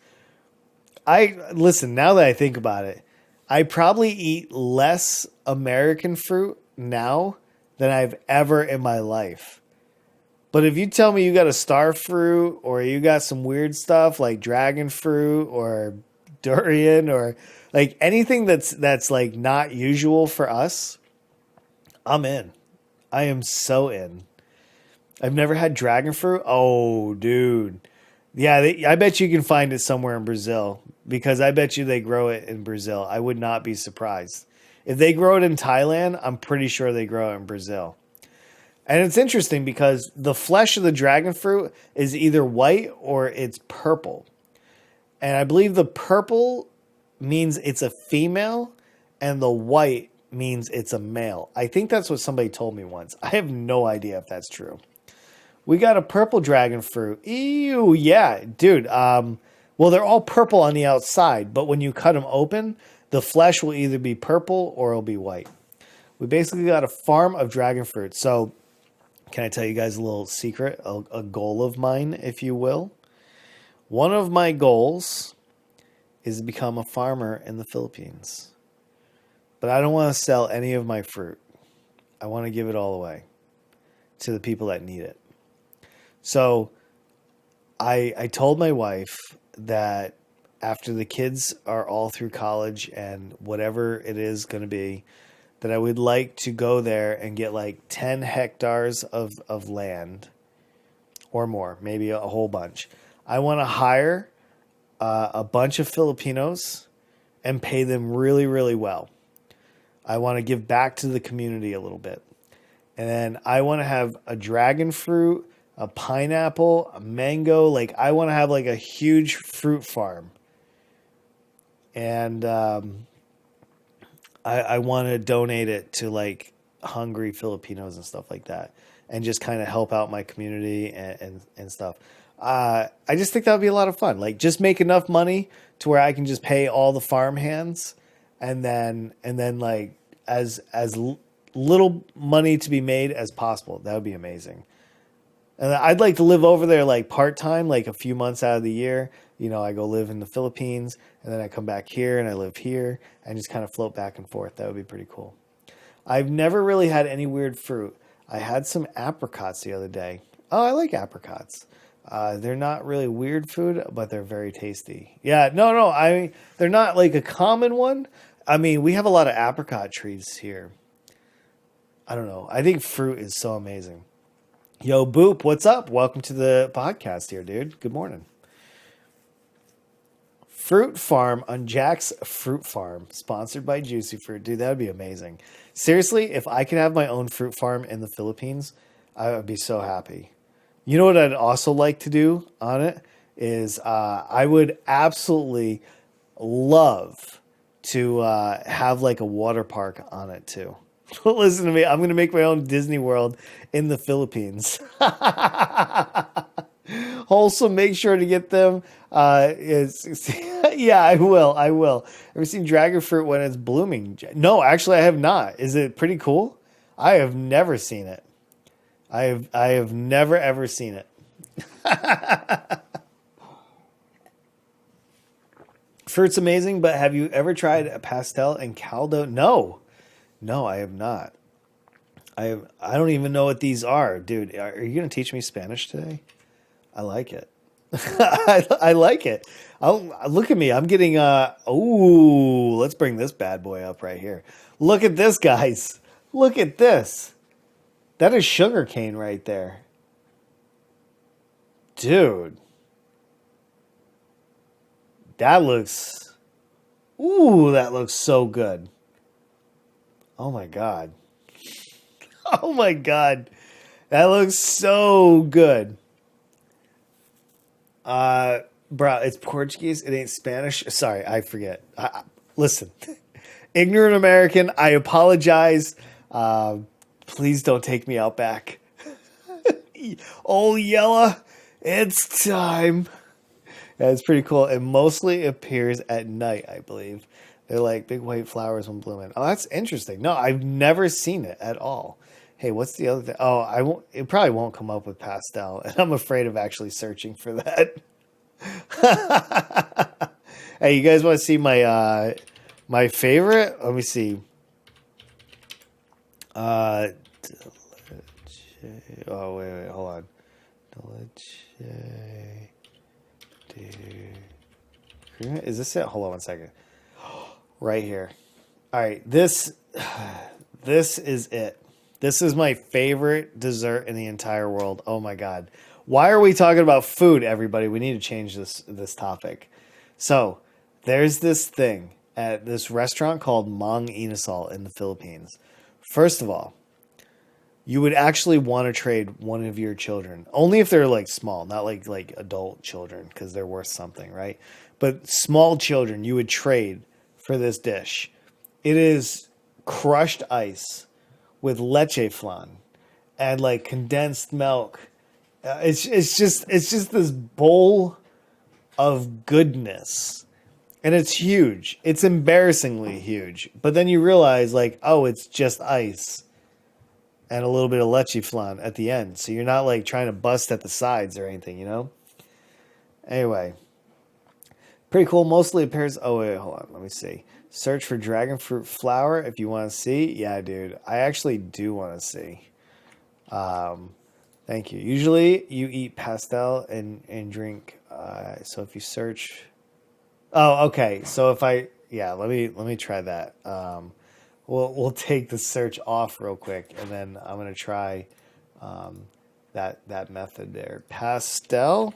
[SPEAKER 1] Listen, now that I think about it, I probably eat less American fruit now than I've ever in my life. But if you tell me you got a star fruit or you got some weird stuff like dragon fruit or durian or like anything that's like not usual for us, I'm in. I am so in. I've never had dragon fruit. Oh, dude. Yeah, I bet you can find it somewhere in Brazil because I bet you they grow it in Brazil. I would not be surprised. If they grow it in Thailand, I'm pretty sure they grow it in Brazil. And it's interesting because the flesh of the dragon fruit is either white or it's purple. And I believe the purple means it's a female and the white means it's a male. I think that's what somebody told me once. I have no idea if that's true. We got a purple dragon fruit. Ew, yeah, dude. Well, they're all purple on the outside, but when you cut them open, the flesh will either be purple or it'll be white. We basically got a farm of dragon fruit. So can I tell you guys a little secret, a goal of mine, if you will? One of my goals is to become a farmer in the Philippines. But I don't want to sell any of my fruit. I want to give it all away to the people that need it. So I told my wife that after the kids are all through college and whatever it is going to be, that I would like to go there and get like 10 hectares of land or more, maybe a whole bunch. I want to hire a bunch of Filipinos and pay them really, really well. I want to give back to the community a little bit. And then I want to have a dragon fruit, a pineapple, a mango. Like I want to have like a huge fruit farm. And I want to donate it to like hungry Filipinos and stuff like that. And just kind of help out my community and stuff. I just think that would be a lot of fun. Like just make enough money to where I can just pay all the farm hands and then like as little money to be made as possible. That would be amazing. And I'd like to live over there like part-time, like a few months out of the year. You know, I go live in the Philippines and then I come back here and I live here and just kind of float back and forth. That would be pretty cool. I've never really had any weird fruit. I had some apricots the other day. Oh, I like apricots. They're not really weird food, but they're very tasty. Yeah, no. They're not like a common one. I mean, we have a lot of apricot trees here. I don't know. I think fruit is so amazing. Yo, Boop, what's up? Welcome to the podcast here, dude. Good morning. Fruit Farm, Unjack's Fruit Farm, sponsored by Juicy Fruit. Dude, that would be amazing. Seriously, if I could have my own fruit farm in the Philippines, I would be so happy. You know what I'd also like to do on it is I would absolutely love to have like a water park on it too. Listen to me. I'm going to make my own Disney World in the Philippines. Wholesome, make sure to get them. Yeah, I will. Ever seen dragon fruit when it's blooming? No, actually, I have not. Is it pretty cool? I have never seen it. I have never ever seen it. Fruit's amazing, but have you ever tried a pastel and caldo? No, I have not. I don't even know what these are, dude. Are you gonna teach me Spanish today? I like it. I like it. Look at me. I'm getting let's bring this bad boy up right here. Look at this, guys. Look at this. That is sugar cane right there. Dude. That looks so good. Oh my God. Oh my God. That looks so good. Bro, it's Portuguese. It ain't Spanish. Sorry, I forget. Listen, ignorant American. I apologize. Please don't take me out back. Oh, Yella, it's time. That's pretty cool. It mostly appears at night, I believe. They're like big white flowers when blooming. Oh, that's interesting. No, I've never seen it at all. Hey, what's the other thing? Oh, I won't. It probably won't come up with pastel, and I'm afraid of actually searching for that. Hey, you guys want to see my favorite? Let me see. Oh wait, hold on. Is this it? Hold on one second. Right here. All right, this is it. This is my favorite dessert in the entire world. Oh my God. Why are we talking about food, everybody? We need to change this topic. So, there's this thing, at this restaurant called Mang Inasal in the Philippines. First of all, you would actually want to trade one of your children, only if they're like small, not like adult children, because they're worth something, right? But small children, you would trade for this dish. It is crushed ice with leche flan and like condensed milk. It's just this bowl of goodness, and it's huge. It's embarrassingly huge. But then you realize like, oh, it's just ice and a little bit of leche flan at the end. So you're not like trying to bust at the sides or anything, you know? Anyway, pretty cool. Mostly appears. Oh, wait, hold on. Let me see. Search for dragon fruit flour if you want to see. Yeah, dude. I actually do want to see. Thank you. Usually you eat pastel and drink. So if you search. Oh, okay. So if let me try that. We'll take the search off real quick, and then I'm gonna try that method there. Pastel.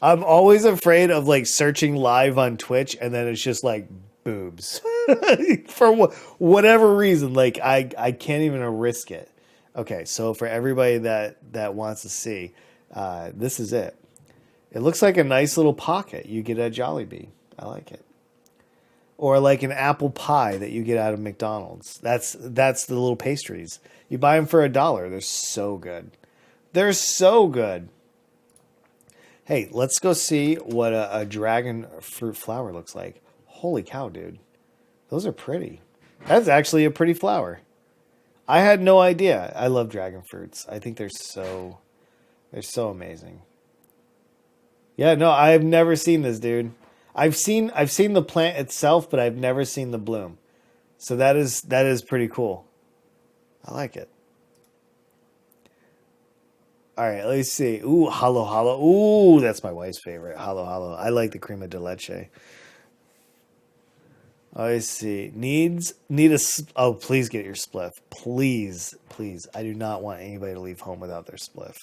[SPEAKER 1] I'm always afraid of like searching live on Twitch, and then it's just like boobs for whatever reason. Like I can't even risk it. Okay, so for everybody that wants to see, this is it. It looks like a nice little pocket you get at Jollibee. I like it. Or like an apple pie that you get out of McDonald's. That's the little pastries. You buy them for $1. They're so good. They're so good. Hey, let's go see what a dragon fruit flower looks like. Holy cow, dude. Those are pretty. That's actually a pretty flower. I had no idea. I love dragon fruits. I think they're so amazing. Yeah, no, I've never seen this, dude. I've seen the plant itself, but I've never seen the bloom. So that is pretty cool. I like it. All right, let's see. Ooh, halo halo. Ooh, that's my wife's favorite. Halo halo. I like the crema de leche. Let's see. Oh, please get your spliff. Please, please. I do not want anybody to leave home without their spliff.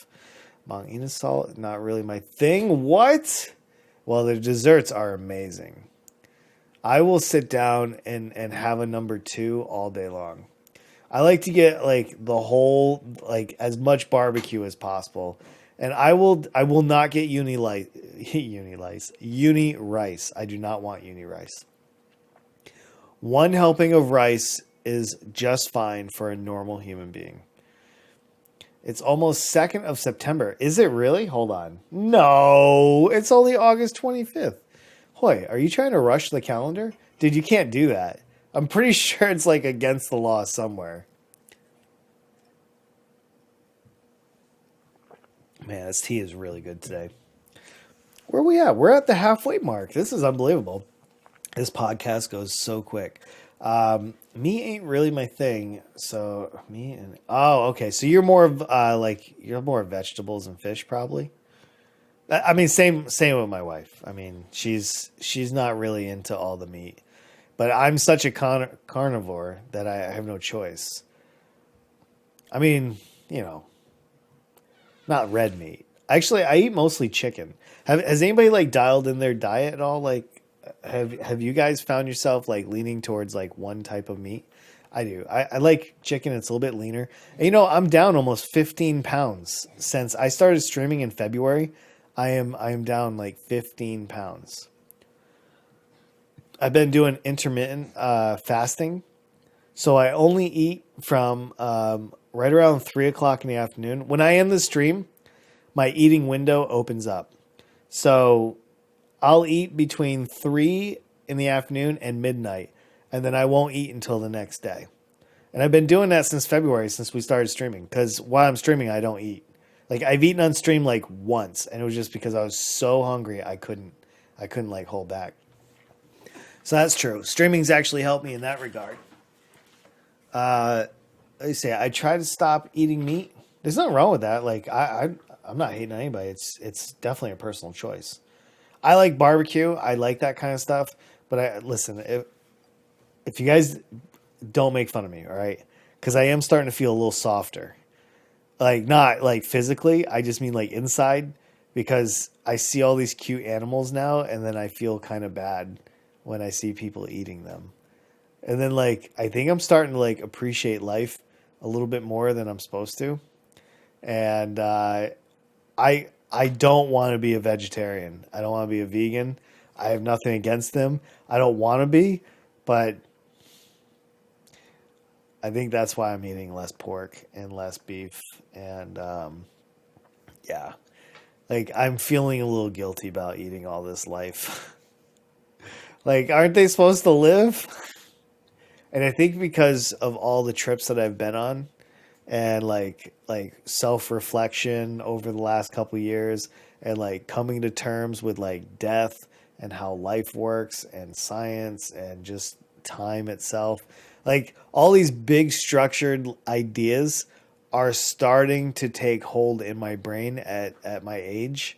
[SPEAKER 1] Mang Inasal, not really my thing. What? Well, the desserts are amazing. I will sit down and have a number 2 all day long. I like to get like the whole, like as much barbecue as possible. And I will not get uni rice. I do not want uni rice. One helping of rice is just fine for a normal human being. It's almost 2nd of September. Is it really? Hold on. No, it's only August 25th. Hoy, are you trying to rush the calendar? Dude, you can't do that. I'm pretty sure it's like against the law somewhere. Man, this tea is really good today. Where are we at? We're at the halfway mark. This is unbelievable. This podcast goes so quick. Me ain't really my thing. So okay. So you're more of you're more vegetables and fish probably. I mean, same with my wife. I mean, she's not really into all the meat, but I'm such a carnivore that I have no choice. I mean, not red meat. Actually, I eat mostly chicken. Has anybody like dialed in their diet at all? Like, have you guys found yourself like leaning towards like one type of meat? I do. I like chicken. It's a little bit leaner. And, I'm down almost 15 pounds since I started streaming in February. I am down like 15 pounds. I've been doing intermittent fasting. So I only eat from right around 3 o'clock in the afternoon. When I end the stream, my eating window opens up. So I'll eat between 3 in the afternoon and midnight, and then I won't eat until the next day. And I've been doing that since February, since we started streaming, because while I'm streaming, I don't eat. Like, I've eaten on stream like once, and it was just because I was so hungry I couldn't like hold back. So that's true. Streaming's actually helped me in that regard. Let me say, I try to stop eating meat. There's nothing wrong with that. Like, I'm not hating on anybody. It's definitely a personal choice. I like barbecue. I like that kind of stuff. But listen, if you guys don't make fun of me, all right? Because I am starting to feel a little softer. Like, not like physically. I just mean like inside. Because I see all these cute animals now, and then I feel kind of bad when I see people eating them. And then like I think I'm starting to like appreciate life a little bit more than I'm supposed to. And I don't want to be a vegetarian. I don't want to be a vegan. I have nothing against them. I don't want to be, but I think that's why I'm eating less pork and less beef. And yeah, like I'm feeling a little guilty about eating all this life. Like, aren't they supposed to live? And I think because of all the trips that I've been on and like self-reflection over the last couple years and like coming to terms with like death and how life works and science and just time itself. Like all these big structured ideas are starting to take hold in my brain at my age.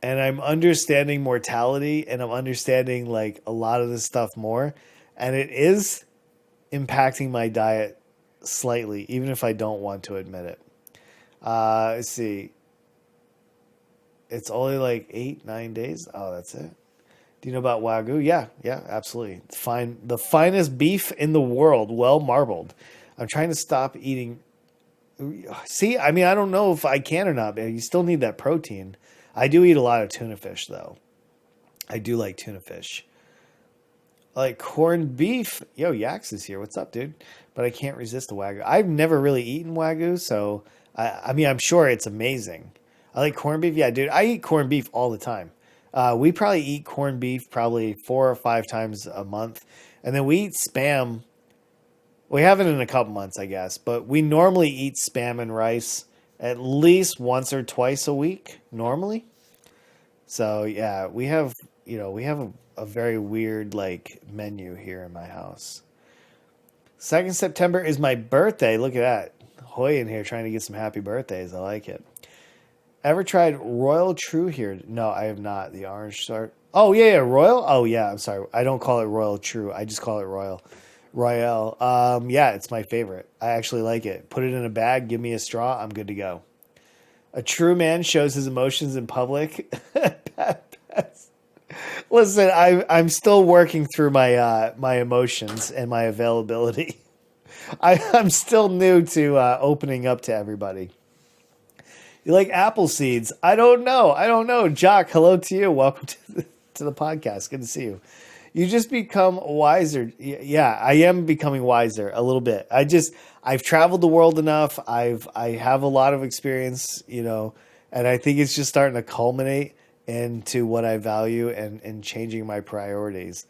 [SPEAKER 1] And I'm understanding mortality and I'm understanding like a lot of this stuff more. And it is impacting my diet slightly, even if I don't want to admit it. Let's see. It's only like 8-9 days. Oh, that's it. Do you know about Wagyu? Yeah, absolutely. Fine, the finest beef in the world, well marbled. I'm trying to stop eating. See, I mean, I don't know if I can or not, but you still need that protein. I do eat a lot of tuna fish, though. I do like tuna fish. I like corned beef. Yo, Yax is here. What's up, dude? But I can't resist the Wagyu. I've never really eaten Wagyu, so I mean, I'm sure it's amazing. I like corned beef. Yeah, dude, I eat corned beef all the time. We probably eat corned beef probably 4 or 5 times a month. And then we eat Spam. We haven't in a couple months, I guess. But we normally eat Spam and rice at least once or twice a week, normally. So, yeah, we have a very weird, like, menu here in my house. 2nd September is my birthday. Look at that. Hoy in here trying to get some happy birthdays. I like it. Ever tried Royal True here? No, I have not. The orange star. Oh, yeah, Royal? Oh, yeah, I'm sorry. I don't call it Royal True. I just call it Royal. Royale. Yeah, it's my favorite. I actually like it. Put it in a bag, give me a straw, I'm good to go. A true man shows his emotions in public. Listen, I'm still working through my emotions and my availability. I'm still new to opening up to everybody. You like apple seeds? I don't know. Jock, hello to you. Welcome to the podcast. Good to see you. You just become wiser. Yeah, I am becoming wiser a little bit. I've traveled the world enough. I have a lot of experience, and I think it's just starting to culminate into what I value and changing my priorities.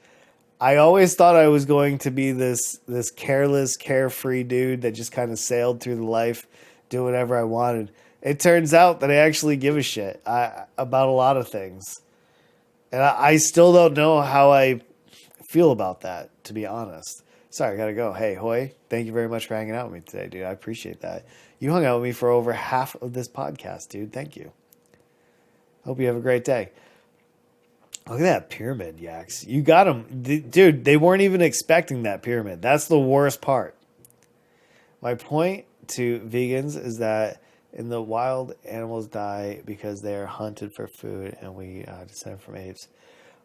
[SPEAKER 1] I always thought I was going to be this careless, carefree dude that just kind of sailed through the life, do whatever I wanted. It turns out that I actually give a shit about a lot of things. And I still don't know how I feel about that, to be honest. Sorry, I gotta go. Hey, Hoy, thank you very much for hanging out with me today, dude. I appreciate that. You hung out with me for over half of this podcast, dude. Thank you. Hope you have a great day. Look at that pyramid, Yax. You got them. Dude, they weren't even expecting that pyramid. That's the worst part. My point to vegans is that in the wild, animals die because they are hunted for food, and we descend from apes.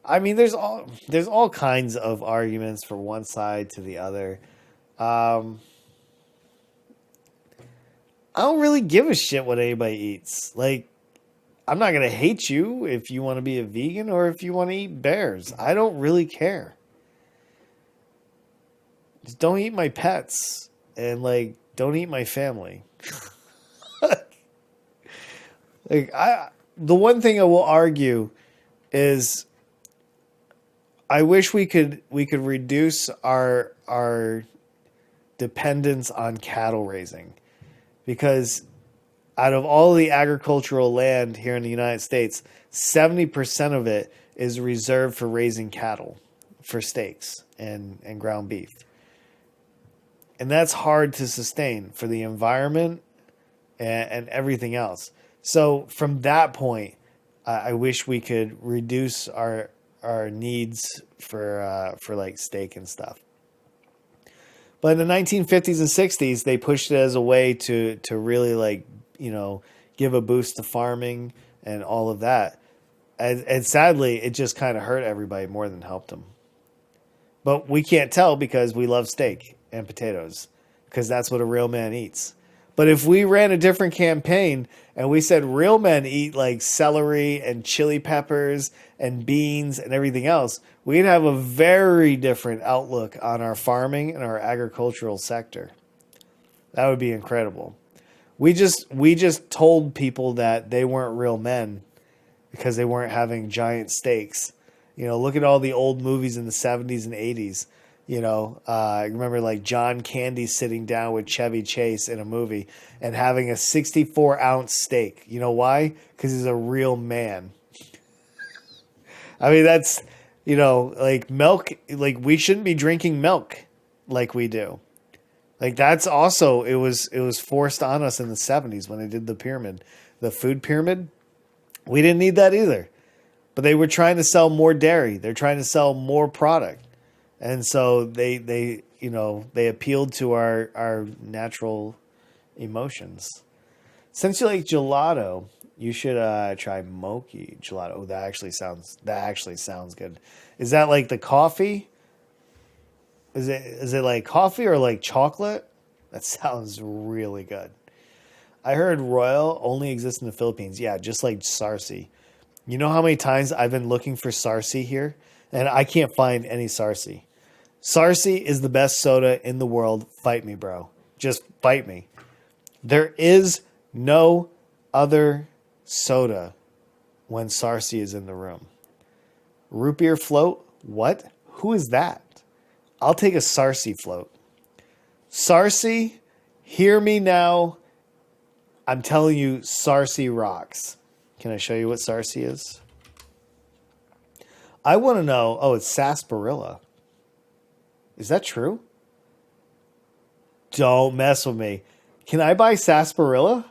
[SPEAKER 1] I mean, there's all kinds of arguments from one side to the other. I don't really give a shit what anybody eats. Like, I'm not gonna hate you if you want to be a vegan or if you want to eat bears. I don't really care. Just don't eat my pets and like don't eat my family. The one thing I will argue is I wish we could reduce our dependence on cattle raising, because out of all the agricultural land here in the United States, 70% of it is reserved for raising cattle for steaks and ground beef. And that's hard to sustain for the environment and everything else. So from that point, I wish we could reduce our needs for like steak and stuff. But in the 1950s and 60s, they pushed it as a way to really like, give a boost to farming and all of that. And sadly, it just kind of hurt everybody more than helped them. But we can't tell because we love steak and potatoes because that's what a real man eats. But if we ran a different campaign and we said real men eat like celery and chili peppers and beans and everything else, we'd have a very different outlook on our farming and our agricultural sector. That would be incredible. We just told people that they weren't real men because they weren't having giant steaks. Look at all the old movies in the 70s and 80s. I remember like John Candy sitting down with Chevy Chase in a movie and having a 64-ounce steak. You know why? Because he's a real man. I mean, that's, like milk, like we shouldn't be drinking milk like we do. Like that's also, it was forced on us in the 70s when they did the pyramid, the food pyramid. We didn't need that either. But they were trying to sell more dairy. They're trying to sell more product. And so they appealed to our natural emotions. Since you like gelato, you should try mochi gelato. Oh, that actually sounds good. Is that like the coffee? Is it like coffee or like chocolate? That sounds really good. I heard Royal only exists in the Philippines. Yeah, just like Sarsi. You know how many times I've been looking for Sarsi here? And I can't find any Sarsi. Sarsi is the best soda in the world. Fight me, bro. Just fight me. There is no other soda when Sarsi is in the room. Root beer float? What? Who is that? I'll take a Sarsi float. Sarsi, hear me now. I'm telling you, Sarsi rocks. Can I show you what Sarsi is? I want to know. Oh, it's sarsaparilla. Is that true? Don't mess with me. Can I buy sarsaparilla?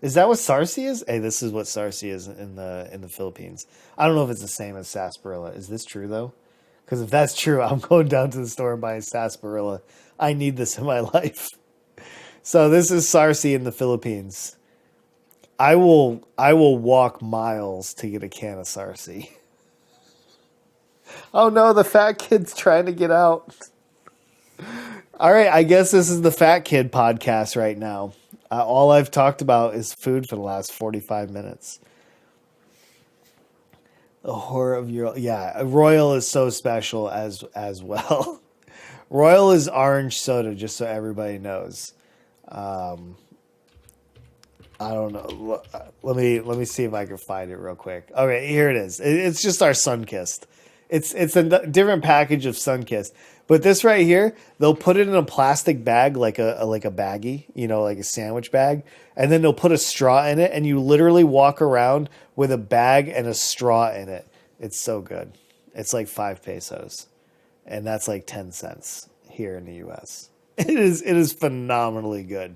[SPEAKER 1] Is that what Sarsi is? Hey, this is what Sarsi is in the Philippines. I don't know if it's the same as sarsaparilla. Is this true though? Because if that's true, I'm going down to the store and buying sarsaparilla. I need this in my life. So this is Sarsi in the Philippines. I will walk miles to get a can of Sarsi. Oh no, the fat kid's trying to get out. All right, I guess this is the Fat Kid podcast right now. All I've talked about is food for the last 45 minutes. The horror of your... Yeah, Royal is so special as well. Royal is orange soda, just so everybody knows. I don't know. Let me see if I can find it real quick. Okay, here it is. It's just our Sunkist. It's a different package of Sunkist. But this right here, they'll put it in a plastic bag, like a baggie, like a sandwich bag, and then they'll put a straw in it, and you literally walk around with a bag and a straw in it. It's so good. It's like 5 pesos, and that's like 10 cents here in the U.S. It is phenomenally good.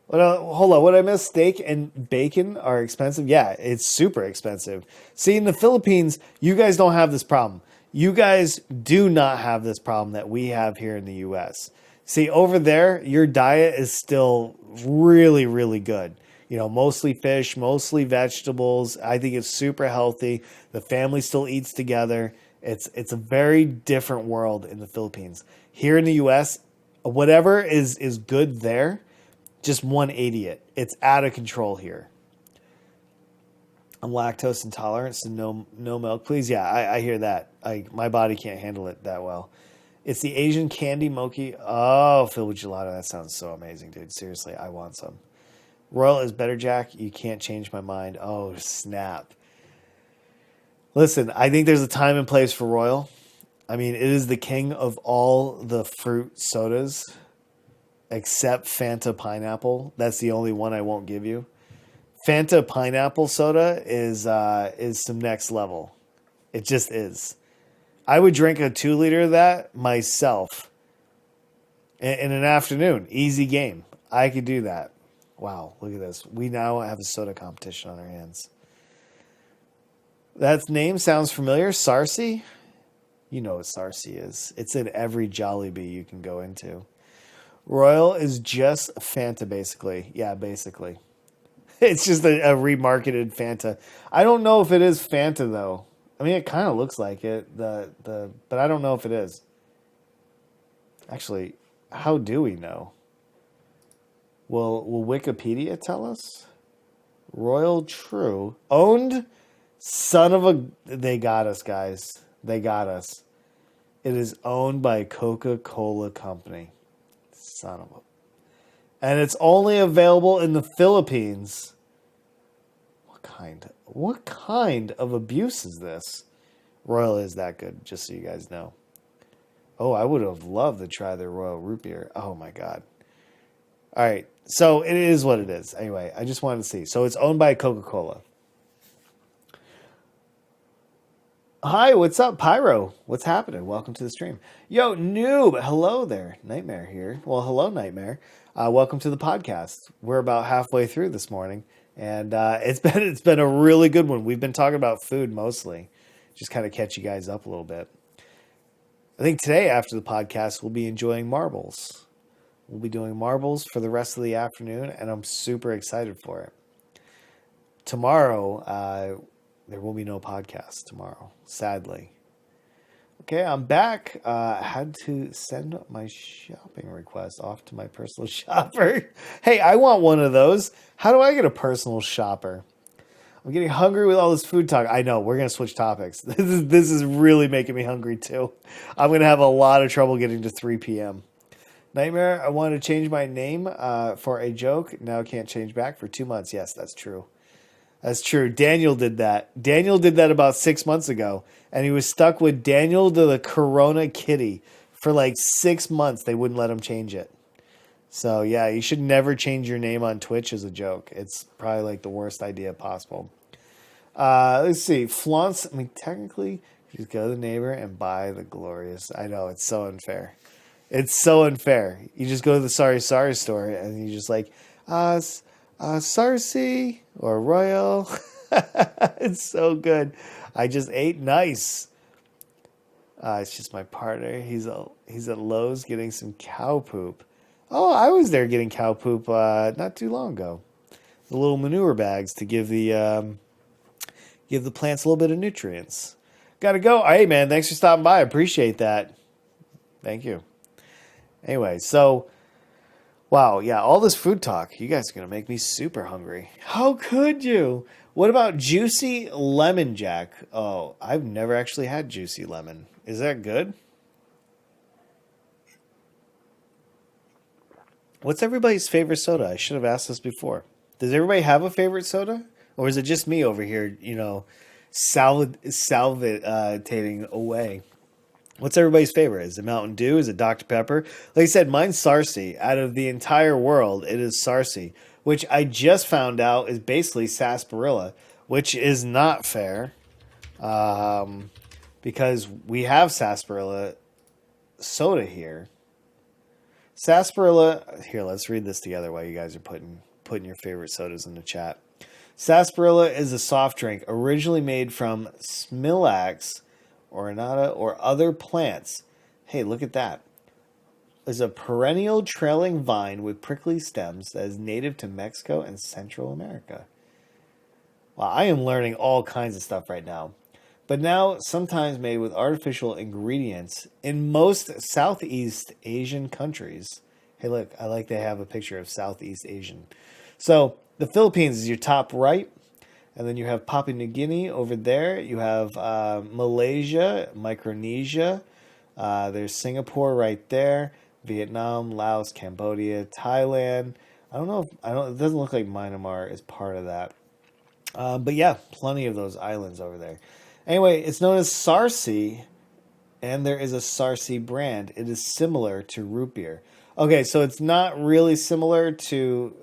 [SPEAKER 1] Hold on. What I missed? Steak and bacon are expensive. Yeah, it's super expensive. See, in the Philippines, you guys don't have this problem. You guys do not have this problem that we have here in the U.S. See, over there, your diet is still really, really good. Mostly fish, mostly vegetables. I think it's super healthy. The family still eats together. It's a very different world in the Philippines. Here in the U.S., whatever is good there, just 180 it. It's out of control here. I'm lactose intolerant, so no milk, please. Yeah, I hear that. My body can't handle it that well. It's the Asian candy mochi. Oh, filled with gelato. That sounds so amazing, dude. Seriously, I want some. Royal is better, Jack. You can't change my mind. Oh, snap. Listen, I think there's a time and place for Royal. I mean, it is the king of all the fruit sodas, except Fanta pineapple. That's the only one I won't give you. Fanta pineapple soda is some next level. It just is. I would drink a 2-liter of that myself in an afternoon. Easy game. I could do that. Wow, look at this. We now have a soda competition on our hands. That name sounds familiar. Sarsi? You know what Sarsi is. It's in every Jollibee you can go into. Royal is just Fanta, basically. Yeah, basically. It's just a remarketed Fanta. I don't know if it is Fanta though. I mean, it kind of looks like it. But I don't know if it is. Actually, how do we know? Will Wikipedia tell us? Royal True owned. Son of a. They got us, guys. They got us. It is owned by Coca-Cola Company. Son of a. And it's only available in the Philippines. What kind of abuse is this? Royal is that good, just so you guys know. Oh, I would have loved to try their Royal Root Beer. Oh my God. All right. So it is what it is. Anyway, I just wanted to see. So it's owned by Coca-Cola. Hi, what's up, Pyro? What's happening? Welcome to the stream. Yo, noob. Hello there. Nightmare here. Well, hello, Nightmare. Welcome to the podcast. We're about halfway through this morning, and it's been a really good one. We've been talking about food mostly, just kind of catch you guys up a little bit. I think today after the podcast, we'll be enjoying marbles. We'll be doing marbles for the rest of the afternoon, and I'm super excited for it. Tomorrow, there will be no podcast tomorrow, sadly. Okay, I'm back. I had to send my shopping request off to my personal shopper. Hey, I want one of those. How do I get a personal shopper? I'm getting hungry with all this food talk. I know, we're going to switch topics. This is really making me hungry too. I'm going to have a lot of trouble getting to 3 p.m. Nightmare, I wanted to change my name for a joke. Now I can't change back for 2 months. Yes, that's true. That's true. Daniel did that. Daniel did that about 6 months ago. And he was stuck with Daniel the Corona Kitty for like 6 months. They wouldn't let him change it. So yeah, you should never change your name on Twitch as a joke. It's probably like the worst idea possible. Let's see. Flaunts. I mean, technically, you just go to the neighbor and buy the glorious. I know, it's so unfair. It's so unfair. You just go to the Sorry store and you just like, Sarsi or Royal. It's so good. I just ate nice. It's just my partner. He's at Lowe's getting some cow poop. Oh, I was there getting cow poop not too long ago. The little manure bags to give the plants a little bit of nutrients. Gotta go. Hey man, thanks for stopping by. I appreciate that. Thank you. Anyway, so wow, yeah, all this food talk. You guys are going to make me super hungry. How could you? What about juicy lemon jack? Oh, I've never actually had juicy lemon. Is that good? What's everybody's favorite soda? I should have asked this before. Does everybody have a favorite soda? Or is it just me over here, salivating away? What's everybody's favorite? Is it Mountain Dew? Is it Dr. Pepper? Like I said, mine's Sarsi. Out of the entire world, it is Sarsi, which I just found out is basically sarsaparilla, which is not fair because we have sarsaparilla soda here. Sarsaparilla, here, let's read this together while you guys are putting your favorite sodas in the chat. Sarsaparilla is a soft drink originally made from smilax, oronata, or other plants. Hey, look at that. It's a perennial trailing vine with prickly stems that is native to Mexico and Central America. Wow, I am learning all kinds of stuff right now. But now, sometimes made with artificial ingredients in most Southeast Asian countries. Hey, look, I like they have a picture of Southeast Asian. So, the Philippines is your top right. And then you have Papua New Guinea over there. You have Malaysia, Micronesia. There's Singapore right there. Vietnam, Laos, Cambodia, Thailand. It doesn't look like Myanmar is part of that. But yeah, plenty of those islands over there. Anyway, it's known as Sarsi, and there is a Sarsi brand. It is similar to root beer. Okay, so it's not really similar to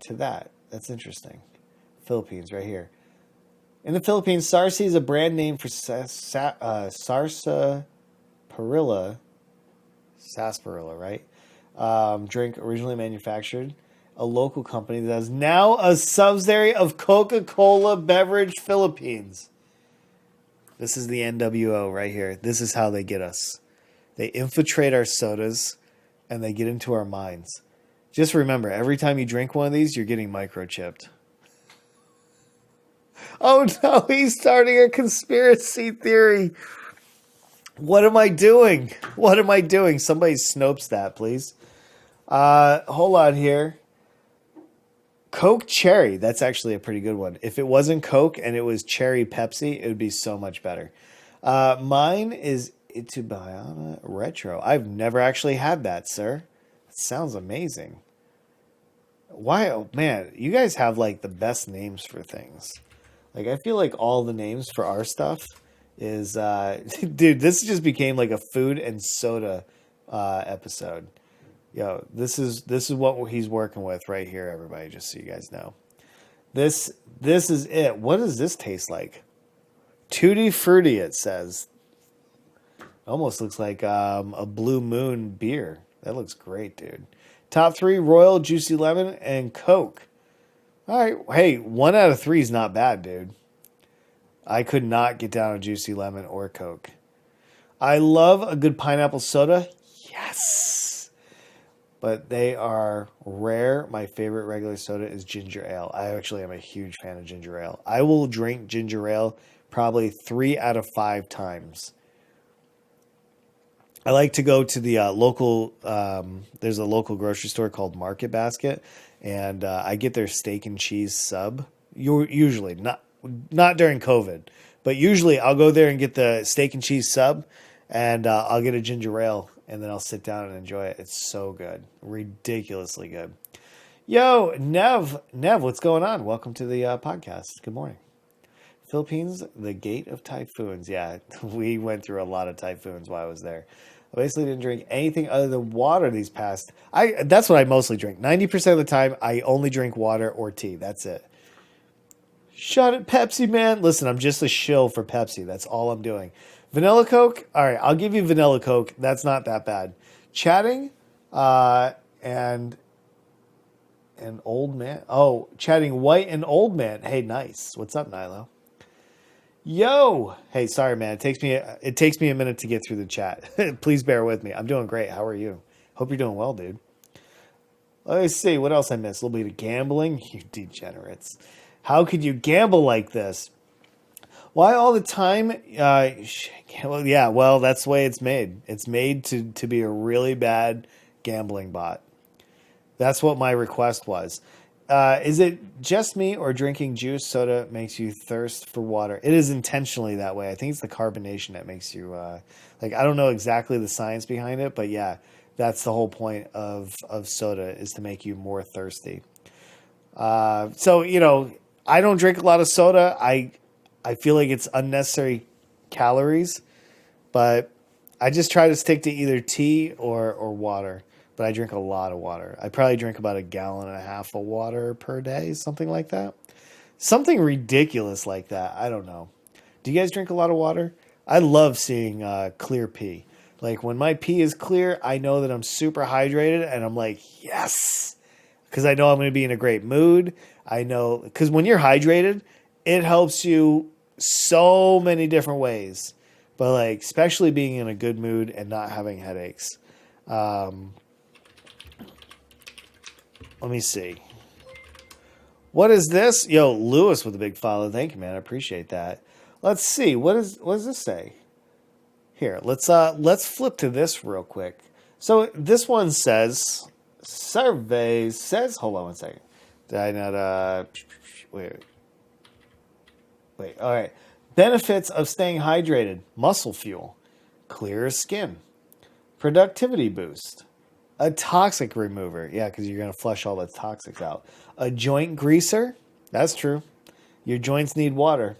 [SPEAKER 1] that. That's interesting. Philippines, right here. In the Philippines, Sarsi is a brand name for sarsaparilla, right? Drink originally manufactured. A local company that is now a subsidiary of Coca-Cola Beverage Philippines. This is the NWO right here. This is how they get us. They infiltrate our sodas and they get into our minds. Just remember, every time you drink one of these, you're getting microchipped. Oh no, he's starting a conspiracy theory. What am I doing? What am I doing? Somebody Snopes that, please. Hold on here. Coke Cherry. That's actually a pretty good one. If it wasn't Coke and it was Cherry Pepsi, it would be so much better. Mine is Itubayana Retro. I've never actually had that, sir. It sounds amazing. Why, oh, man, you guys have like the best names for things. Like, I feel like all the names for our stuff is, dude, this just became like a food and soda episode. Yo, this is what he's working with right here, everybody. Just so you guys know, this is it. What does this taste like? Tutti Frutti, it says. Almost looks like a Blue Moon beer. That looks great, dude. Top 3: Royal, Juicy Lemon, and Coke. All right, hey, 1 out of 3 is not bad, dude. I could not get down a Juicy Lemon or Coke. I love a good pineapple soda. Yes. But they are rare. My favorite regular soda is ginger ale. I actually am a huge fan of ginger ale. I will drink ginger ale probably 3 out of 5 times. I like to go to the local, there's a local grocery store called Market Basket, and I get their steak and cheese sub. Usually, not during COVID, but usually I'll go there and get the steak and cheese sub, and I'll get a ginger ale, and then I'll sit down and enjoy it. It's so good. Ridiculously good. Yo, Nev, what's going on? Welcome to the podcast. Good morning. Philippines, the gate of typhoons. Yeah, we went through a lot of typhoons while I was there. I basically didn't drink anything other than water these past. That's what I mostly drink. 90% of the time, I only drink water or tea. That's it. Shot at Pepsi, man. Listen, I'm just a shill for Pepsi. That's all I'm doing. Vanilla Coke. All right, I'll give you vanilla Coke. That's not that bad. Chatting, and an old man. Oh, chatting white and old man. Hey, nice. What's up, Nilo? Yo, hey, sorry, man. It takes me a minute to get through the chat. Please bear with me. I'm doing great. How are you? Hope you're doing well, dude. Let me see what else I missed. A little bit of gambling. You degenerates. How could you gamble like this? Why all the time? Well, that's the way it's made. It's made to be a really bad gambling bot. That's what my request was. Is it just me, or drinking juice soda makes you thirst for water? It is intentionally that way. I think it's the carbonation that makes you I don't know exactly the science behind it, but yeah, that's the whole point of soda, is to make you more thirsty. So I don't drink a lot of soda. I feel like it's unnecessary calories, but I just try to stick to either tea or water. But I drink a lot of water. I probably drink about 1.5 gallons of water per day, something like that. Something ridiculous like that. I don't know. Do you guys drink a lot of water? I love seeing clear pee. Like, when my pee is clear, I know that I'm super hydrated, and I'm like, yes, because I know I'm going to be in a great mood. I know, because when you're hydrated, it helps you so many different ways. But like, especially being in a good mood and not having headaches. Let me see. What is this? Yo, Lewis with a big follow. Thank you, man. I appreciate that. Let's see. What does this say? Here, let's flip to this real quick. So this one says, surveys says, hold on one second. Did I not wait. All right. Benefits of staying hydrated: muscle fuel, clearer skin, productivity boost, a toxic remover. Yeah, because you're going to flush all the toxics out. A joint greaser. That's true. Your joints need water.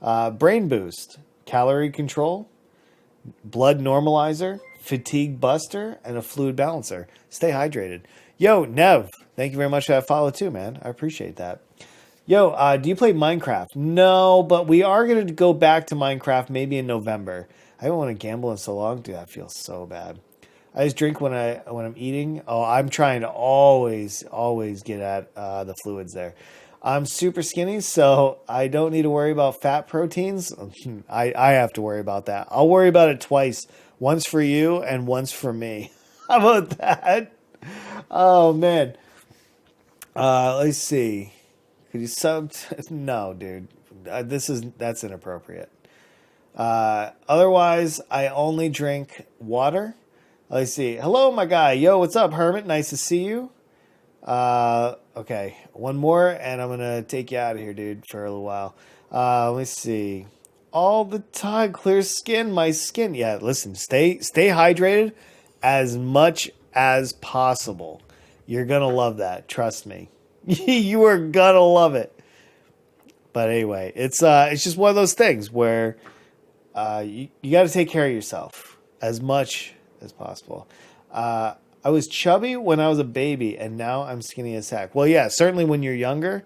[SPEAKER 1] Brain boost, calorie control, blood normalizer, fatigue buster, and a fluid balancer. Stay hydrated. Yo, Nev, thank you very much for that follow too, man. I appreciate that. Yo, do you play Minecraft? No, but we are going to go back to Minecraft maybe in November. I don't want to gamble in so long. Dude, that feels so bad. I just drink when I'm eating. Oh, I'm trying to always get at the fluids there. I'm super skinny, so I don't need to worry about fat proteins. I have to worry about that. I'll worry about it twice. Once for you and once for me. How about that? Oh man. Let's see. Could you sub? No, dude. That's inappropriate. Otherwise, I only drink water. Let's see. Hello, my guy. Yo, what's up, Hermit? Nice to see you. Okay, one more, and I'm gonna take you out of here, dude, for a little while. Let me see. All the time, clear skin, my skin. Yeah, listen, stay hydrated as much as possible. You're gonna love that. Trust me. You are gonna love it. But anyway, it's just one of those things where you got to take care of yourself as much as possible. I was chubby when I was a baby, and now I'm skinny as heck. Well, yeah, certainly when you're younger.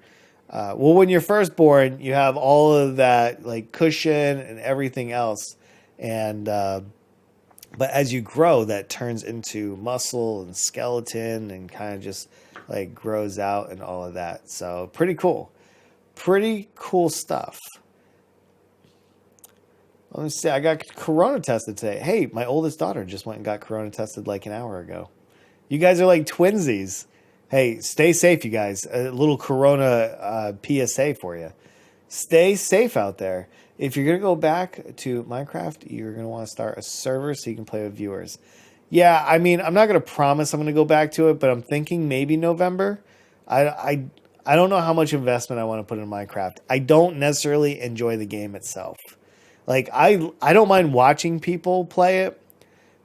[SPEAKER 1] When you're first born, you have all of that like cushion and everything else, and but as you grow, that turns into muscle and skeleton, and kind of just like grows out and all of that. So pretty cool stuff. Let me see. I got corona tested today. Hey, my oldest daughter just went and got corona tested like an hour ago. You guys are like twinsies. Hey, stay safe, you guys. A little corona PSA for you. Stay safe out there. If you're going to go back to Minecraft, you're going to want to start a server so you can play with viewers. Yeah, I mean, I'm not going to promise I'm going to go back to it, but I'm thinking maybe November. I don't know how much investment I want to put in Minecraft. I don't necessarily enjoy the game itself. Like I don't mind watching people play it,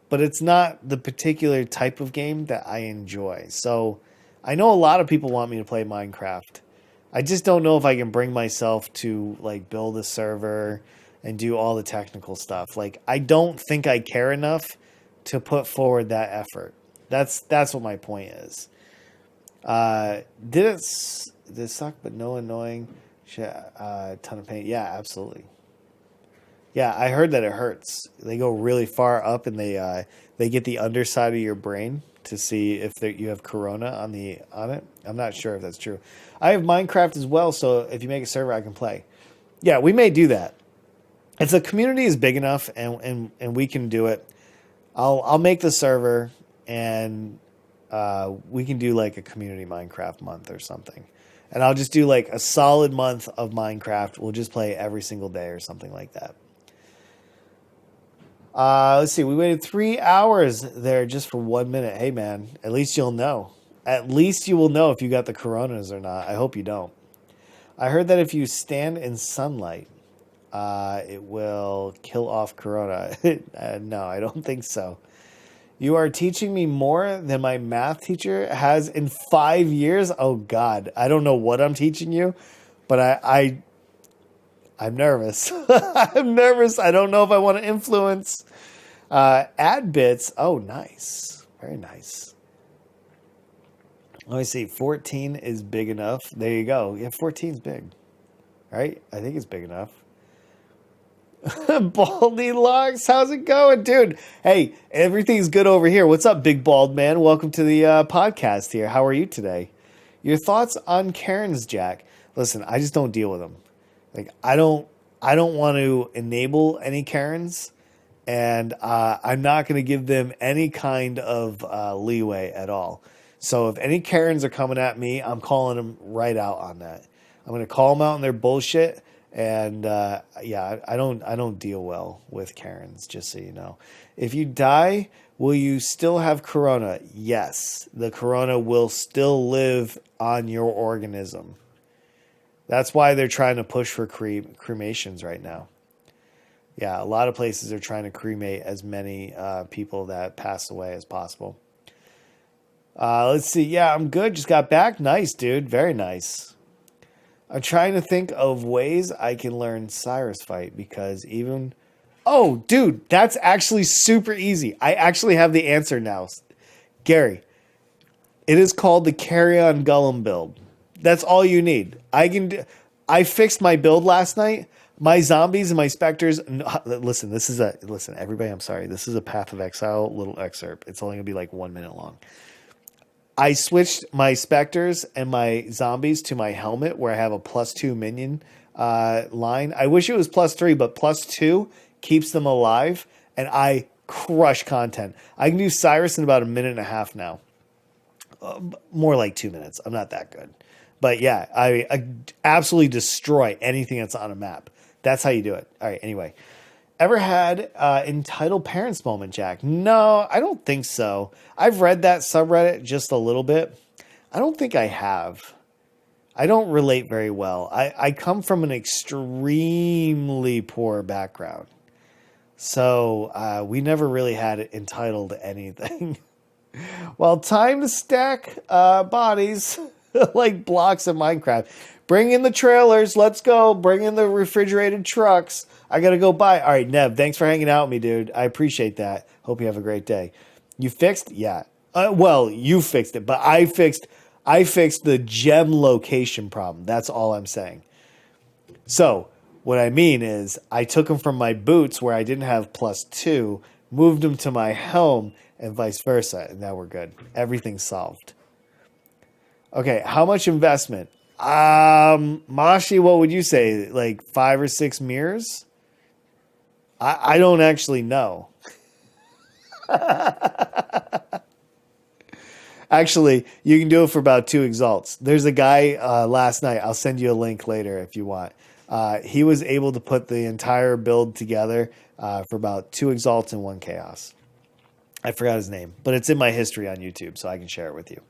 [SPEAKER 1] but it's not the particular type of game that I enjoy. So I know a lot of people want me to play Minecraft. I just don't know if I can bring myself to like build a server and do all the technical stuff. Like I don't think I care enough to put forward that effort. That's what my point is. Did it suck but no annoying? Ton of pain. Yeah, absolutely. Yeah, I heard that it hurts. They go really far up and they get the underside of your brain to see if you have corona on it. I'm not sure if that's true. I have Minecraft as well, so if you make a server, I can play. Yeah, we may do that. If the community is big enough and we can do it, I'll make the server and we can do like a community Minecraft month or something. And I'll just do like a solid month of Minecraft. We'll just play every single day or something like that. Let's see. We waited 3 hours there just for 1 minute. Hey, man, at least you'll know. At least you will know if you got the coronas or not. I hope you don't. I heard that if you stand in sunlight, it will kill off corona. No, I don't think so. You are teaching me more than my math teacher has in 5 years. Oh, God. I don't know what I'm teaching you, but I'm nervous. I'm nervous. I don't know if I want to influence. Ad bits. Oh, nice. Very nice. Let me see. 14 is big enough. There you go. Yeah, 14 is big. Right? I think it's big enough. Baldy Locks, how's it going, dude? Hey, everything's good over here. What's up, big bald man? Welcome to the podcast here. How are you today? Your thoughts on Karens, Jack? Listen, I just don't deal with them. Like, I don't want to enable any Karens, and I'm not going to give them any kind of leeway at all. So if any Karens are coming at me, I'm calling them right out on that. I'm going to call them out on their bullshit. And yeah, I don't deal well with Karens, just so you know. If you die, will you still have corona? Yes, the corona will still live on your organism. That's why they're trying to push for cremations right now. Yeah, a lot of places are trying to cremate as many people that pass away as possible. Let's see. Yeah, I'm good. Just got back. Nice, dude. Very nice. I'm trying to think of ways I can learn Cyrus fight because even... Oh, dude, that's actually super easy. I actually have the answer now. Gary, it is called the Carry-On Gollum build. That's all you need. I fixed my build last night. My zombies and my specters... Listen, everybody, I'm sorry. This is a Path of Exile little excerpt. It's only going to be like 1 minute long. I switched my specters and my zombies to my helmet where I have a +2 minion line. I wish it was +3, but +2 keeps them alive, and I crush content. I can do Cyrus in about 1.5 minutes now. more like 2 minutes. I'm not that good. But yeah, I absolutely destroy anything that's on a map. That's how you do it. All right, anyway. Ever had entitled parents moment, Jack? No, I don't think so. I've read that subreddit just a little bit. I don't think I have. I don't relate very well. I come from an extremely poor background. So we never really had it entitled anything. Well, time to stack bodies like blocks in Minecraft. Bring in the trailers. Let's go. Bring in the refrigerated trucks. I got to go buy. All right, Nev, thanks for hanging out with me, dude. I appreciate that. Hope you have a great day. You fixed? Yeah. Well, you fixed it, but I fixed the gem location problem. That's all I'm saying. So what I mean is I took them from my boots where I didn't have +2, moved them to my helm, and vice versa. And now we're good. Everything's solved. Okay, how much investment? Mashi, what would you say? Like 5 or 6 mirrors? I don't actually know. Actually, you can do it for about 2 exalts. There's a guy last night. I'll send you a link later if you want. He was able to put the entire build together for about 2 exalts and 1 chaos. I forgot his name, but it's in my history on YouTube, so I can share it with you.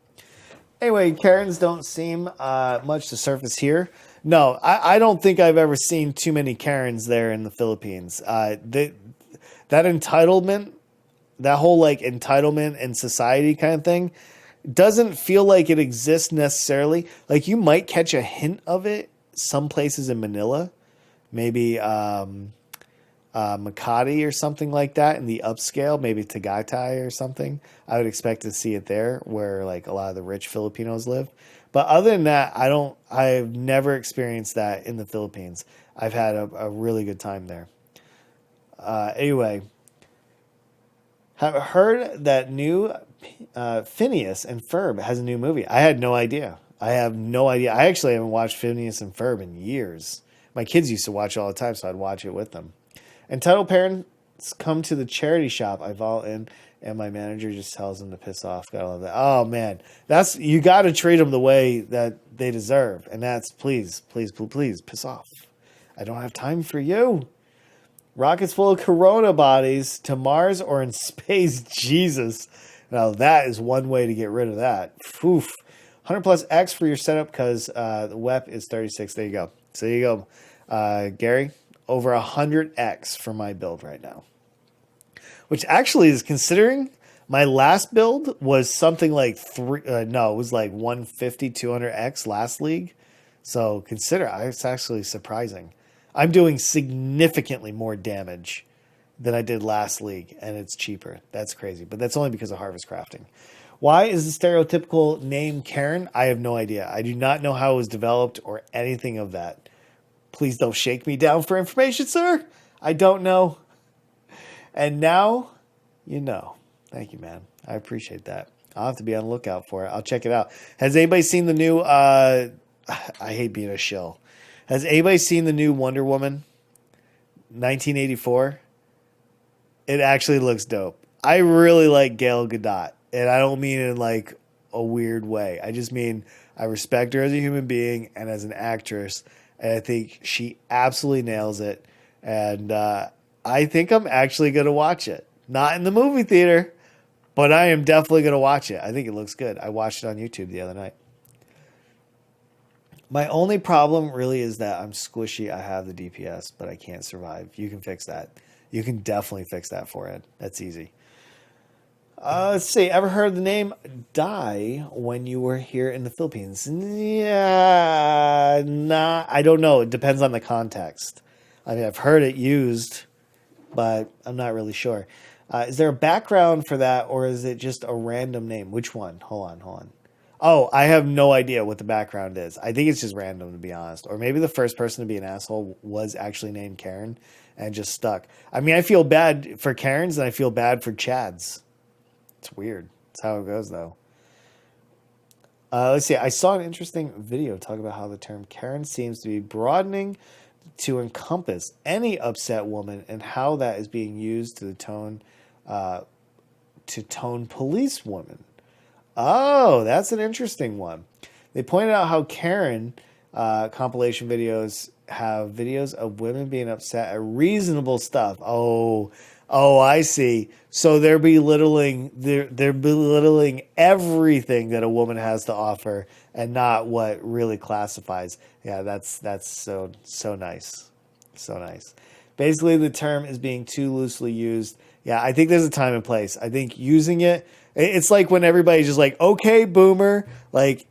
[SPEAKER 1] Anyway, Karens don't seem much to surface here. No, I don't think I've ever seen too many Karens there in the Philippines. That entitlement, that whole like entitlement and society kind of thing, doesn't feel like it exists necessarily. Like you might catch a hint of it some places in Manila, maybe Makati or something like that in the upscale, maybe Tagaytay or something. I would expect to see it there where like a lot of the rich Filipinos live. But other than that, I've never experienced that in the Philippines. I've had a really good time there. Anyway, have heard that new Phineas and Ferb has a new movie. I had no idea. I have no idea. I actually haven't watched Phineas and Ferb in years. My kids used to watch it all the time, so I'd watch it with them. Entitled parents come to the charity shop I vault in, and my manager just tells them to piss off. Gotta love that. Oh man, you got to treat them the way that they deserve, and that's please piss off. I don't have time for you. Rockets full of Corona bodies to Mars or in space. Jesus. Now that is one way to get rid of that. Oof. 100 plus X for your setup because the WEP is 36. There you go. So there you go, Gary. Over 100X for my build right now. Which actually is considering my last build was something like it was like 150, 200X last league. So consider, it's actually surprising. I'm doing significantly more damage than I did last league, and it's cheaper. That's crazy, but that's only because of harvest crafting. Why is the stereotypical name Karen? I have no idea. I do not know how it was developed or anything of that. Please don't shake me down for information, sir. I don't know. And now, you know. Thank you, man. I appreciate that. I'll have to be on the lookout for it. I'll check it out. Has anybody seen the new... I hate being a shill. Has anybody seen the new Wonder Woman? 1984? It actually looks dope. I really like Gal Gadot. And I don't mean it in like a weird way. I just mean I respect her as a human being and as an actress. And I think she absolutely nails it. And I think I'm actually going to watch it. Not in the movie theater, but I am definitely going to watch it. I think it looks good. I watched it on YouTube the other night. My only problem really is that I'm squishy. I have the DPS, but I can't survive. You can fix that. You can definitely fix that for it. That's easy. Let's see. Ever heard the name Die when you were here in the Philippines? Yeah, I don't know. It depends on the context. I mean, I've heard it used, but I'm not really sure. Is there a background for that, or is it just a random name? Which one? Hold on. Oh, I have no idea what the background is. I think it's just random, to be honest. Or maybe the first person to be an asshole was actually named Karen and just stuck. I mean, I feel bad for Karens and I feel bad for Chads. It's weird. That's how it goes, though. Let's see. I saw an interesting video talk about how the term Karen seems to be broadening to encompass any upset woman and how that is being used to tone police women. Oh, that's an interesting one. They pointed out how Karen compilation videos have videos of women being upset at reasonable stuff. Oh, I see. So they're belittling everything that a woman has to offer and not what really classifies. Yeah, that's so nice. So nice. Basically, the term is being too loosely used. Yeah, I think there's a time and place. I think using it's like when everybody's just like, okay, boomer. Like,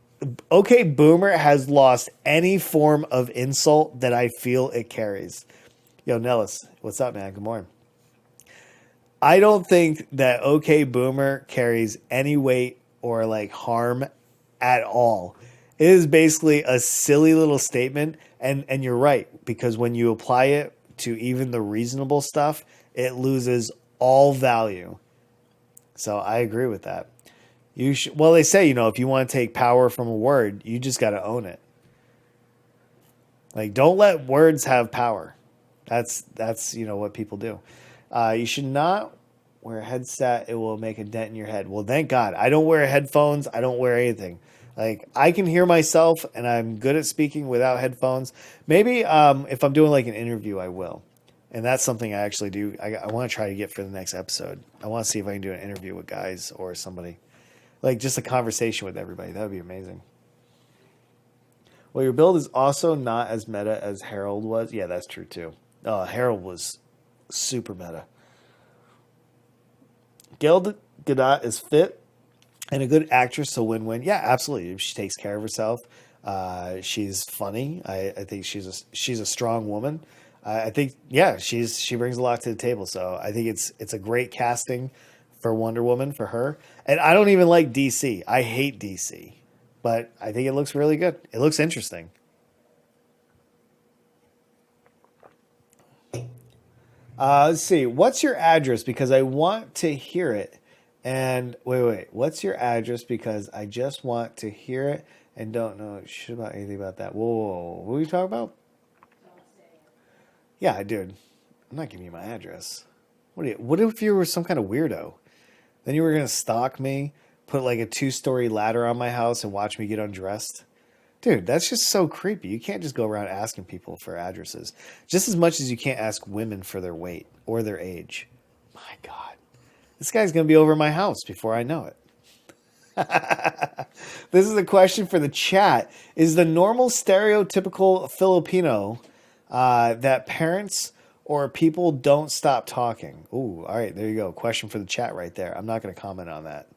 [SPEAKER 1] okay, boomer has lost any form of insult that I feel it carries. Yo, Nellis, what's up, man? Good morning. I don't think that okay, boomer carries any weight or like harm at all. It is basically a silly little statement, and you're right, because when you apply it to even the reasonable stuff, it loses all value. So I agree with that. Well, they say, if you want to take power from a word, you just got to own it. Like, don't let words have power. That's what people do. You should not wear a headset. It will make a dent in your head. Well, thank God. I don't wear headphones. I don't wear anything. Like, I can hear myself, and I'm good at speaking without headphones. Maybe if I'm doing like an interview, I will. And that's something I actually do. I want to try to get for the next episode. I want to see if I can do an interview with guys or somebody. Like, just a conversation with everybody. That would be amazing. Well, your build is also not as meta as Harold was. Yeah, that's true, too. Harold was super meta. Gail Gadot is fit and a good actress, so win-win. Yeah, absolutely. She takes care of herself. She's funny. I think she's a strong woman. I think, yeah, she brings a lot to the table. So I think it's a great casting for Wonder Woman for her. And I don't even like DC. I hate DC, but I think it looks really good. It looks interesting. Let's see. What's your address? Because I want to hear it. And wait. What's your address? Because I just want to hear it and don't know shit about anything about that. Whoa. What are you talking about? Yeah, dude. I'm not giving you my address. What if you were some kind of weirdo? Then you were going to stalk me, put like a 2-story ladder on my house and watch me get undressed? Dude, that's just so creepy. You can't just go around asking people for addresses. Just as much as you can't ask women for their weight or their age. My God. This guy's going to be over my house before I know it. This is a question for the chat. Is the normal stereotypical Filipino that parents or people don't stop talking? Ooh, all right, there you go. Question for the chat right there. I'm not going to comment on that.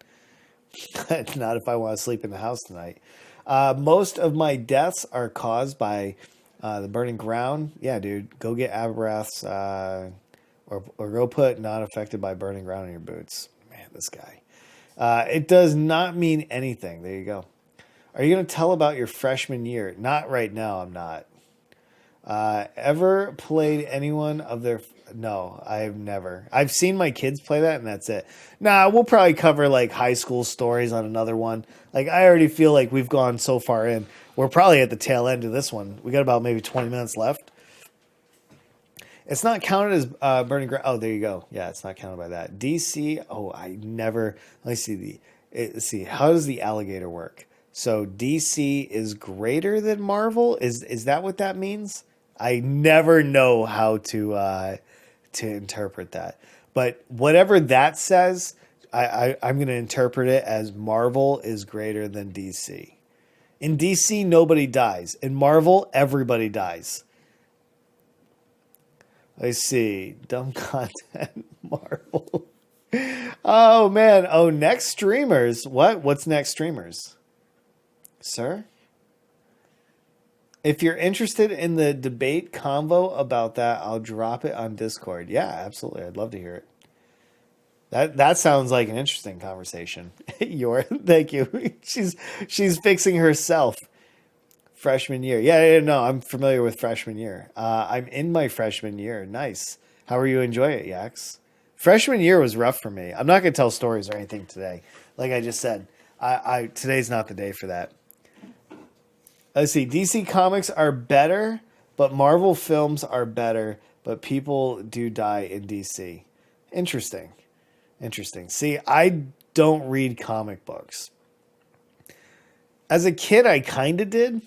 [SPEAKER 1] Not if I want to sleep in the house tonight. Most of my deaths are caused by the burning ground. Yeah, dude, go get Abraths or go put not affected by burning ground in your boots. Man, this guy. It does not mean anything. There you go. Are you going to tell about your freshman year? Not right now, I'm not. Ever played anyone of their... No, I've never. I've seen my kids play that, and that's it. Nah, we'll probably cover like high school stories on another one. Like, I already feel like we've gone so far in. We're probably at the tail end of this one. We got about maybe 20 minutes left. It's not counted as burning ground. Oh, there you go. Yeah, it's not counted by that. DC. Oh, I never. Let me see let's see. How does the alligator work? So DC is greater than Marvel. Is that what that means? I never know how to interpret that. But whatever that says, I'm going to interpret it as Marvel is greater than DC. In DC, nobody dies. In Marvel, everybody dies. I see. Dumb content, Marvel. Oh, man. Oh, next streamers. What? What's next streamers? Sir? If you're interested in the debate convo about that, I'll drop it on Discord. Yeah, absolutely. I'd love to hear it. That sounds like an interesting conversation. Thank you. She's fixing herself. Freshman year. Yeah, no, I'm familiar with freshman year. I'm in my freshman year. Nice. How are you enjoying it, Yax? Freshman year was rough for me. I'm not going to tell stories or anything today. Like I just said, today's not the day for that. Let's see. DC comics are better, but Marvel films are better, but people do die in DC. Interesting. See, I don't read comic books. As a kid, I kind of did.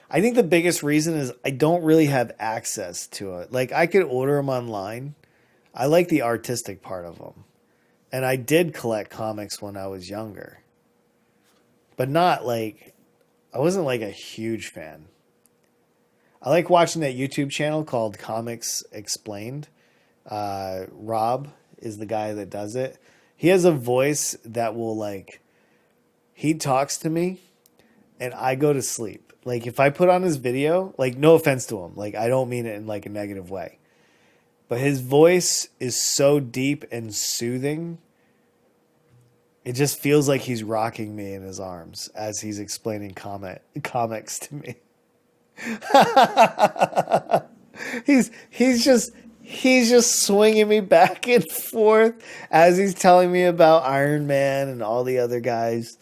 [SPEAKER 1] I think the biggest reason is I don't really have access to it. Like, I could order them online. I like the artistic part of them. And I did collect comics when I was younger. But not like, I wasn't like a huge fan. I like watching that YouTube channel called Comics Explained. Rob is the guy that does it. He has a voice that will like, he talks to me and I go to sleep. Like if I put on his video, like no offense to him, like I don't mean it in like a negative way, but his voice is so deep and soothing. It just feels like he's rocking me in his arms as he's explaining comics to me. He's just swinging me back and forth as he's telling me about Iron Man and all the other guys.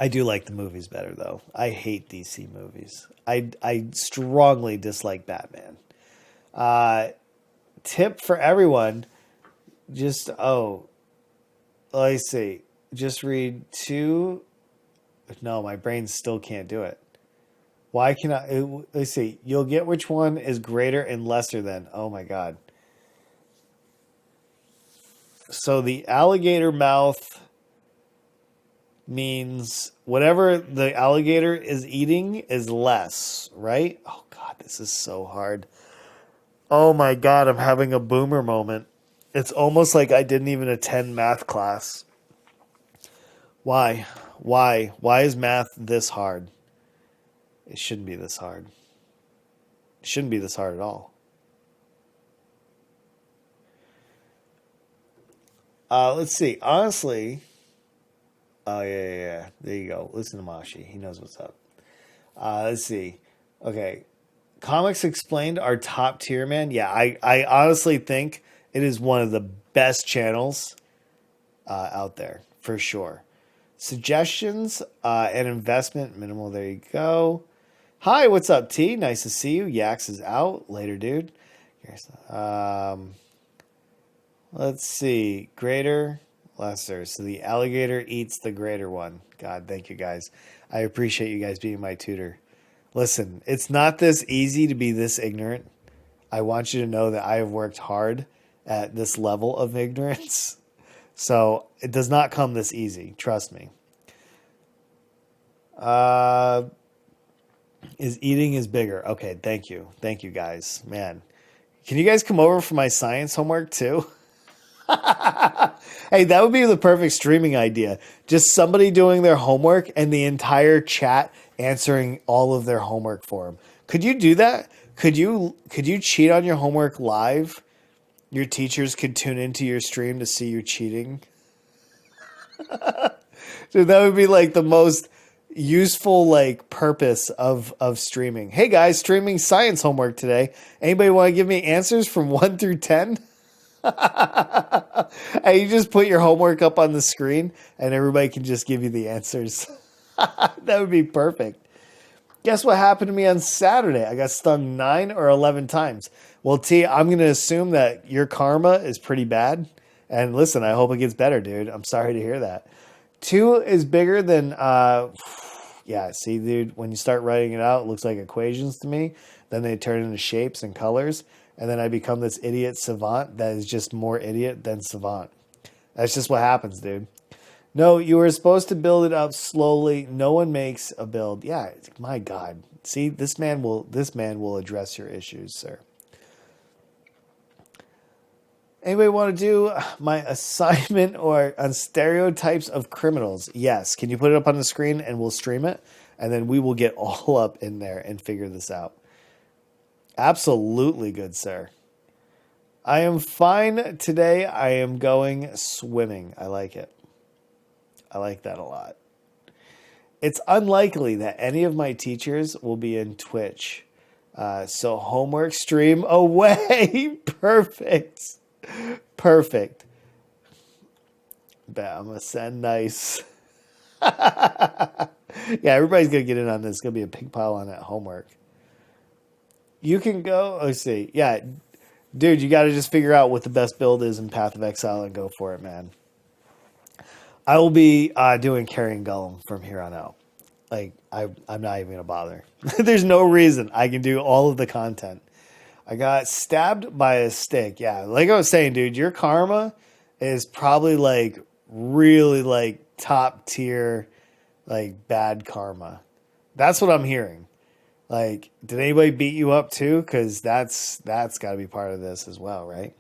[SPEAKER 1] I do like the movies better though. I hate DC movies. I strongly dislike Batman. Tip for everyone: just let see. Just read two. No, my brain still can't do it. Why can I? Let's see. You'll get which one is greater and lesser than. Oh my god. So the alligator mouth means whatever the alligator is eating is less, right? Oh god, this is so hard. Oh my god, I'm having a boomer moment. It's almost like I didn't even attend math class. Why? Why is math this hard? It shouldn't be this hard. It shouldn't be this hard at all. Let's see. Honestly, oh yeah. There you go. Listen to Mashi. He knows what's up. Let's see. Okay. Comics Explained are top tier, man. Yeah, I honestly think it is one of the best channels out there, for sure. Suggestions and investment minimal. There you go. Hi, what's up, T? Nice to see you. Yax is out. Later, dude. Let's see. Greater, lesser. So the alligator eats the greater one. God, thank you guys. I appreciate you guys being my tutor. Listen, it's not this easy to be this ignorant. I want you to know that I have worked hard at this level of ignorance. So it does not come this easy. Trust me. Is eating is bigger. Okay, thank you. Thank you guys. Man. Can you guys come over for my science homework too? Hey, that would be the perfect streaming idea. Just somebody doing their homework and the entire chat answering all of their homework for them. Could you do that? Could you cheat on your homework live? Your teachers could tune into your stream to see you cheating. Dude, that would be like the most useful like purpose of streaming. Hey guys, streaming science homework today. Anybody want to give me answers from 1 through 10? And you just put your homework up on the screen and everybody can just give you the answers. That would be perfect. Guess what happened to me on Saturday? I got stung 9 or 11 times. Well, T, I'm going to assume that your karma is pretty bad. And listen, I hope it gets better, dude. I'm sorry to hear that. 2 is bigger than, yeah, see, dude, when you start writing it out, it looks like equations to me. Then they turn into shapes and colors. And then I become this idiot savant that is just more idiot than savant. That's just what happens, dude. No, you were supposed to build it up slowly. No one makes a build. Yeah, my God. See, this man will address your issues, sir. Anybody want to do my assignment or on stereotypes of criminals? Yes. Can you put it up on the screen and we'll stream it? And then we will get all up in there and figure this out. Absolutely good, sir. I am fine today. I am going swimming. I like it. I like that a lot. It's unlikely that any of my teachers will be in Twitch. So homework stream away. Perfect. Perfect. Bet I'm going to send nice. Yeah, everybody's going to get in on this. It's going to be a pig pile on that homework. You can go. Let's see. Yeah, dude, you got to just figure out what the best build is in Path of Exile and go for it, man. I will be doing Carrying Gollum from here on out. Like I'm not even gonna bother. There's no reason I can do all of the content. I got stabbed by a stick. Yeah, like I was saying, dude, your karma is probably like really like top tier, like bad karma. That's what I'm hearing. Like, did anybody beat you up too? Because that's got to be part of this as well, right?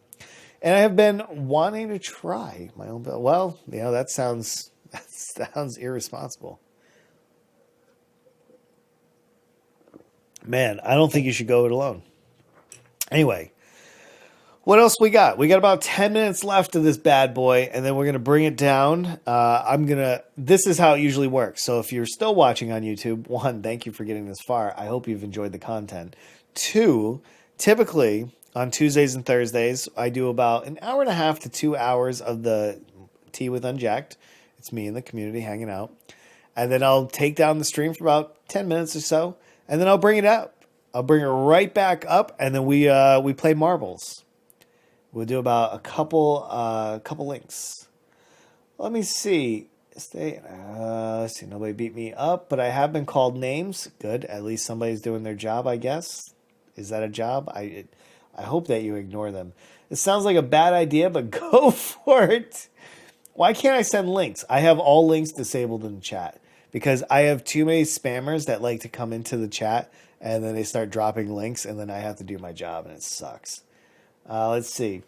[SPEAKER 1] And I have been wanting to try my own bill. Well, that sounds that sounds irresponsible. Man, I don't think you should go it alone. Anyway, what else we got? We got about 10 minutes left of this bad boy, and then we're going to bring it down. This is how it usually works. So if you're still watching on YouTube, one, thank you for getting this far. I hope you've enjoyed the content. Two, typically on Tuesdays and Thursdays, I do about an hour and a half to 2 hours of the Tea with Unjacked. It's me and the community hanging out. And then I'll take down the stream for about 10 minutes or so, and then I'll bring it up. I'll bring it right back up, and then we play marbles. We'll do about a couple links. Let me see. Let's see. Nobody beat me up, but I have been called names. Good. At least somebody's doing their job, I guess. Is that a job? I hope that you ignore them. It sounds like a bad idea, but go for it. Why can't I send links? I have all links disabled in the chat because I have too many spammers that like to come into the chat and then they start dropping links and then I have to do my job and it sucks. Let's see.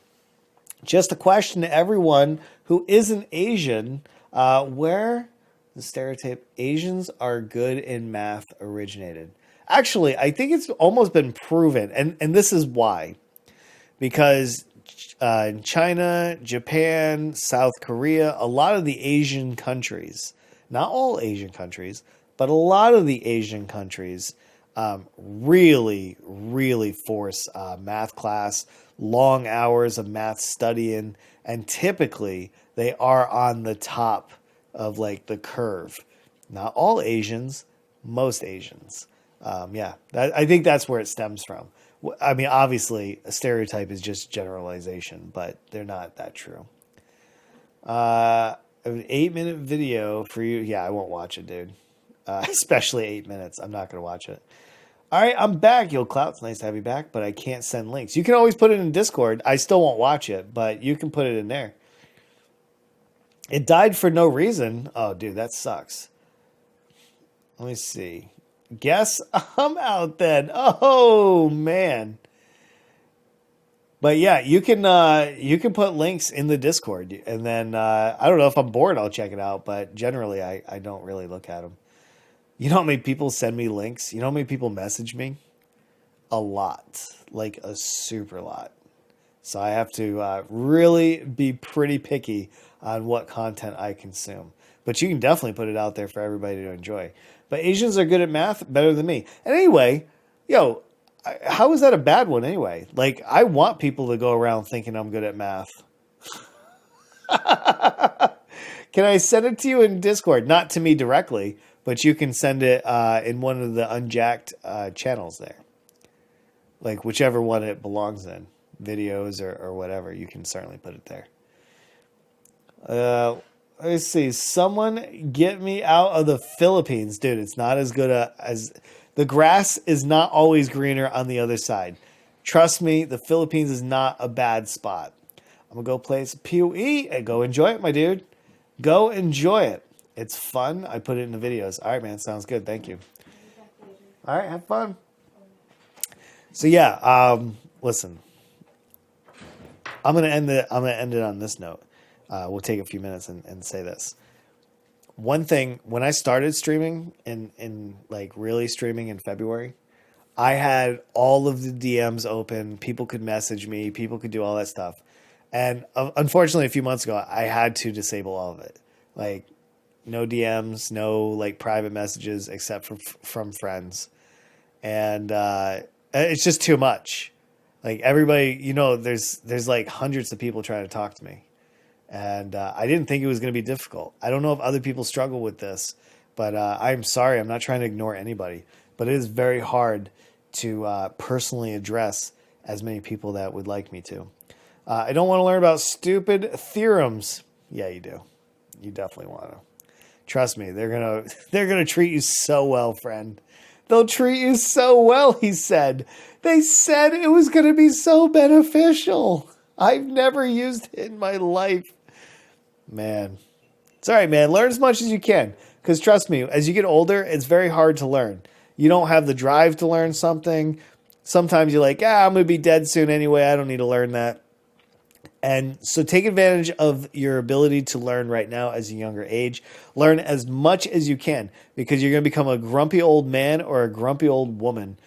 [SPEAKER 1] Just a question to everyone who isn't Asian. Where the stereotype Asians are good in math originated? Actually, I think it's almost been proven. And this is why. Because in China, Japan, South Korea, a lot of the Asian countries, not all Asian countries, but a lot of the Asian countries really, really force math class, long hours of math studying, and typically they are on the top of like the curve. Not all Asians, most Asians. I think that's where it stems from. I mean, obviously, a stereotype is just generalization, but they're not that true. An 8-minute video for you. Yeah, I won't watch it, dude. Especially 8 minutes. I'm not going to watch it. All right, I'm back, Yo Clout. It's nice to have you back, but I can't send links. You can always put it in Discord. I still won't watch it, but you can put it in there. It died for no reason. Oh, dude, that sucks. Let me see. Guess I'm out then. Oh, man. But yeah, you can put links in the Discord, and then I don't know if I'm bored, I'll check it out. But generally, I don't really look at them. You know how many people send me links? You know how many people message me? A lot, like a super lot. So I have to really be pretty picky on what content I consume. But you can definitely put it out there for everybody to enjoy. But Asians are good at math, better than me. And anyway, how is that a bad one anyway? Like, I want people to go around thinking I'm good at math. Can I send it to you in Discord? Not to me directly, but you can send it in one of the unjacked channels there. Like, whichever one it belongs in. Videos or whatever. You can certainly put it there. Let's see. Someone get me out of the Philippines. Dude, it's not as good as... The grass is not always greener on the other side. Trust me, the Philippines is not a bad spot. I'm going to go play some PoE and go enjoy it, my dude. Go enjoy it. It's fun. I put it in the videos. All right, man. Sounds good. Thank you. All right. Have fun. So, yeah. Listen. I'm going to end it on this note. We'll take a few minutes and say this. One thing, when I started streaming in like really streaming in February, I had all of the DMs open. People could message me. People could do all that stuff. And unfortunately, a few months ago, I had to disable all of it. Like, no DMs, no like private messages except from friends. And it's just too much. Like, everybody, there's like hundreds of people trying to talk to me. And I didn't think it was going to be difficult. I don't know if other people struggle with this, but I'm sorry. I'm not trying to ignore anybody. But it is very hard to personally address as many people that would like me to. I don't want to learn about stupid theorems. Yeah, you do. You definitely want to. Trust me, they're gonna treat you so well, friend. They'll treat you so well, he said. They said it was gonna be so beneficial. I've never used it in my life. Man. It's all right, man. Learn as much as you can. Because trust me, as you get older, it's very hard to learn. You don't have the drive to learn something. Sometimes you're like, I'm going to be dead soon anyway. I don't need to learn that. And so take advantage of your ability to learn right now as a younger age. Learn as much as you can because you're going to become a grumpy old man or a grumpy old woman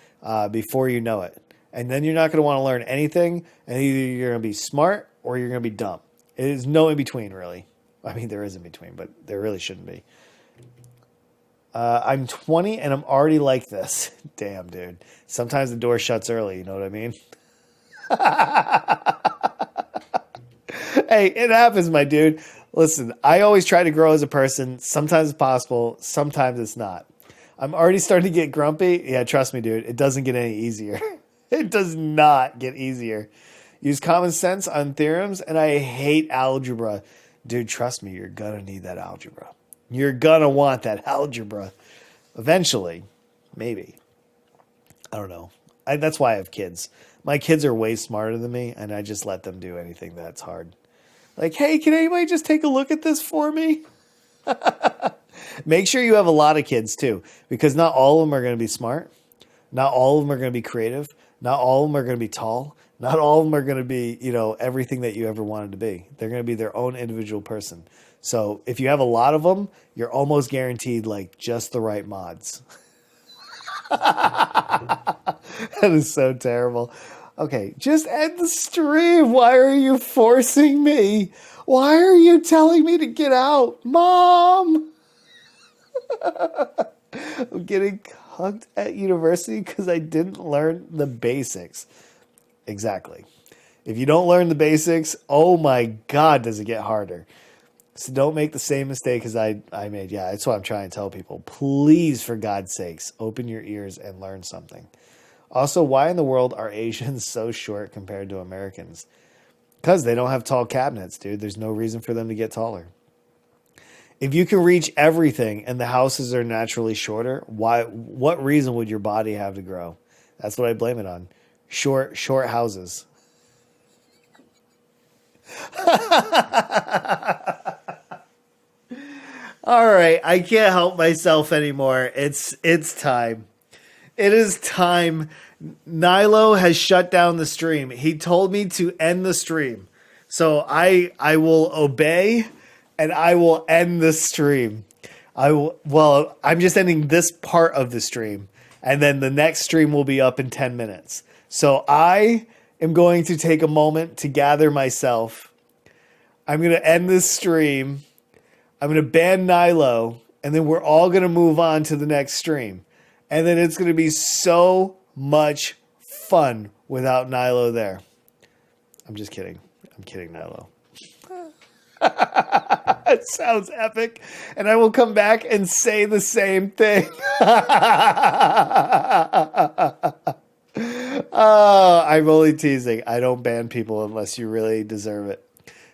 [SPEAKER 1] before you know it. And then you're not going to want to learn anything. And either you're going to be smart or you're going to be dumb. It is no in between, really. I mean, there is in between, but there really shouldn't be. I'm 20 and I'm already like this. Damn, dude. Sometimes the door shuts early. You know what I mean? Hey, it happens, my dude. Listen, I always try to grow as a person. Sometimes it's possible. Sometimes it's not. I'm already starting to get grumpy. Yeah, trust me, dude. It doesn't get any easier. It does not get easier. Use common sense on theorems, and I hate algebra. Dude, trust me, you're going to need that algebra. You're going to want that algebra. Eventually. Maybe. I don't know. That's why I have kids. My kids are way smarter than me, and I just let them do anything that's hard. Like, hey, can anybody just take a look at this for me? Make sure you have a lot of kids, too, because not all of them are going to be smart. Not all of them are going to be creative. Not all of them are going to be tall. Not all of them are going to be, everything that you ever wanted to be. They're going to be their own individual person. So if you have a lot of them, you're almost guaranteed like just the right mods. That is so terrible. Okay, just end the stream. Why are you forcing me? Why are you telling me to get out? Mom! I'm getting hugged at university because I didn't learn the basics. Exactly. If you don't learn the basics, oh my God, does it get harder. So don't make the same mistake as I made. Yeah, that's what I'm trying to tell people. Please, for God's sakes, open your ears and learn something. Also, why in the world are Asians so short compared to Americans? Because they don't have tall cabinets, dude. There's no reason for them to get taller. If you can reach everything and the houses are naturally shorter, what reason would your body have to grow? That's what I blame it on. Short houses. All right, I can't help myself anymore. It's time. It is time. Nilo has shut down the stream. He told me to end the stream. So I will obey and I will end the stream. I'm just ending this part of the stream and then the next stream will be up in 10 minutes. So I am going to take a moment to gather myself. I'm going to end this stream. I'm going to ban Nilo, and then we're all going to move on to the next stream. And then it's going to be so much fun without Nilo there. I'm just kidding. I'm kidding, Nilo. It sounds epic. And I will come back and say the same thing. I'm only teasing. I don't ban people unless you really deserve it.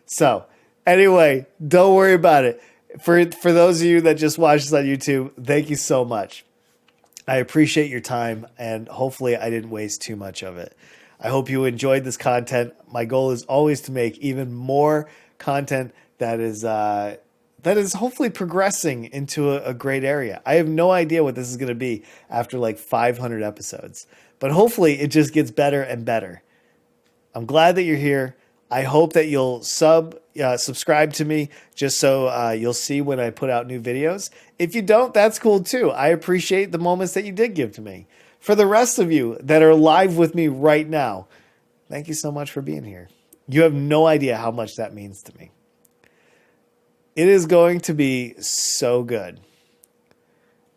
[SPEAKER 1] So, anyway, don't worry about it. For those of you that just watch this on YouTube, thank you so much. I appreciate your time, and hopefully I didn't waste too much of it. I hope you enjoyed this content. My goal is always to make even more content that is hopefully progressing into a great area. I have no idea what this is going to be after like 500 episodes, but hopefully it just gets better and better. I'm glad that you're here. I hope that you'll subscribe to me just so you'll see when I put out new videos. If you don't, that's cool too. I appreciate the moments that you did give to me. For the rest of you that are live with me right now, thank you so much for being here. You have no idea how much that means to me. It is going to be so good.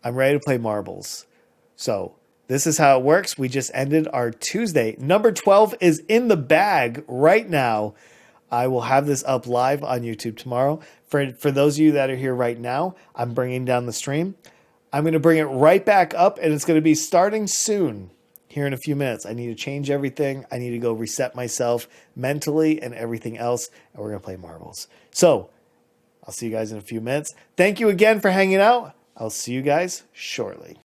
[SPEAKER 1] I'm ready to play marbles. So this is how it works. We just ended our Tuesday. Number 12 is in the bag right now. I will have this up live on YouTube tomorrow. For those of you that are here right now, I'm bringing down the stream. I'm going to bring it right back up, and it's going to be starting soon, here in a few minutes. I need to change everything. I need to go reset myself mentally and everything else, and we're going to play marbles. So I'll see you guys in a few minutes. Thank you again for hanging out. I'll see you guys shortly.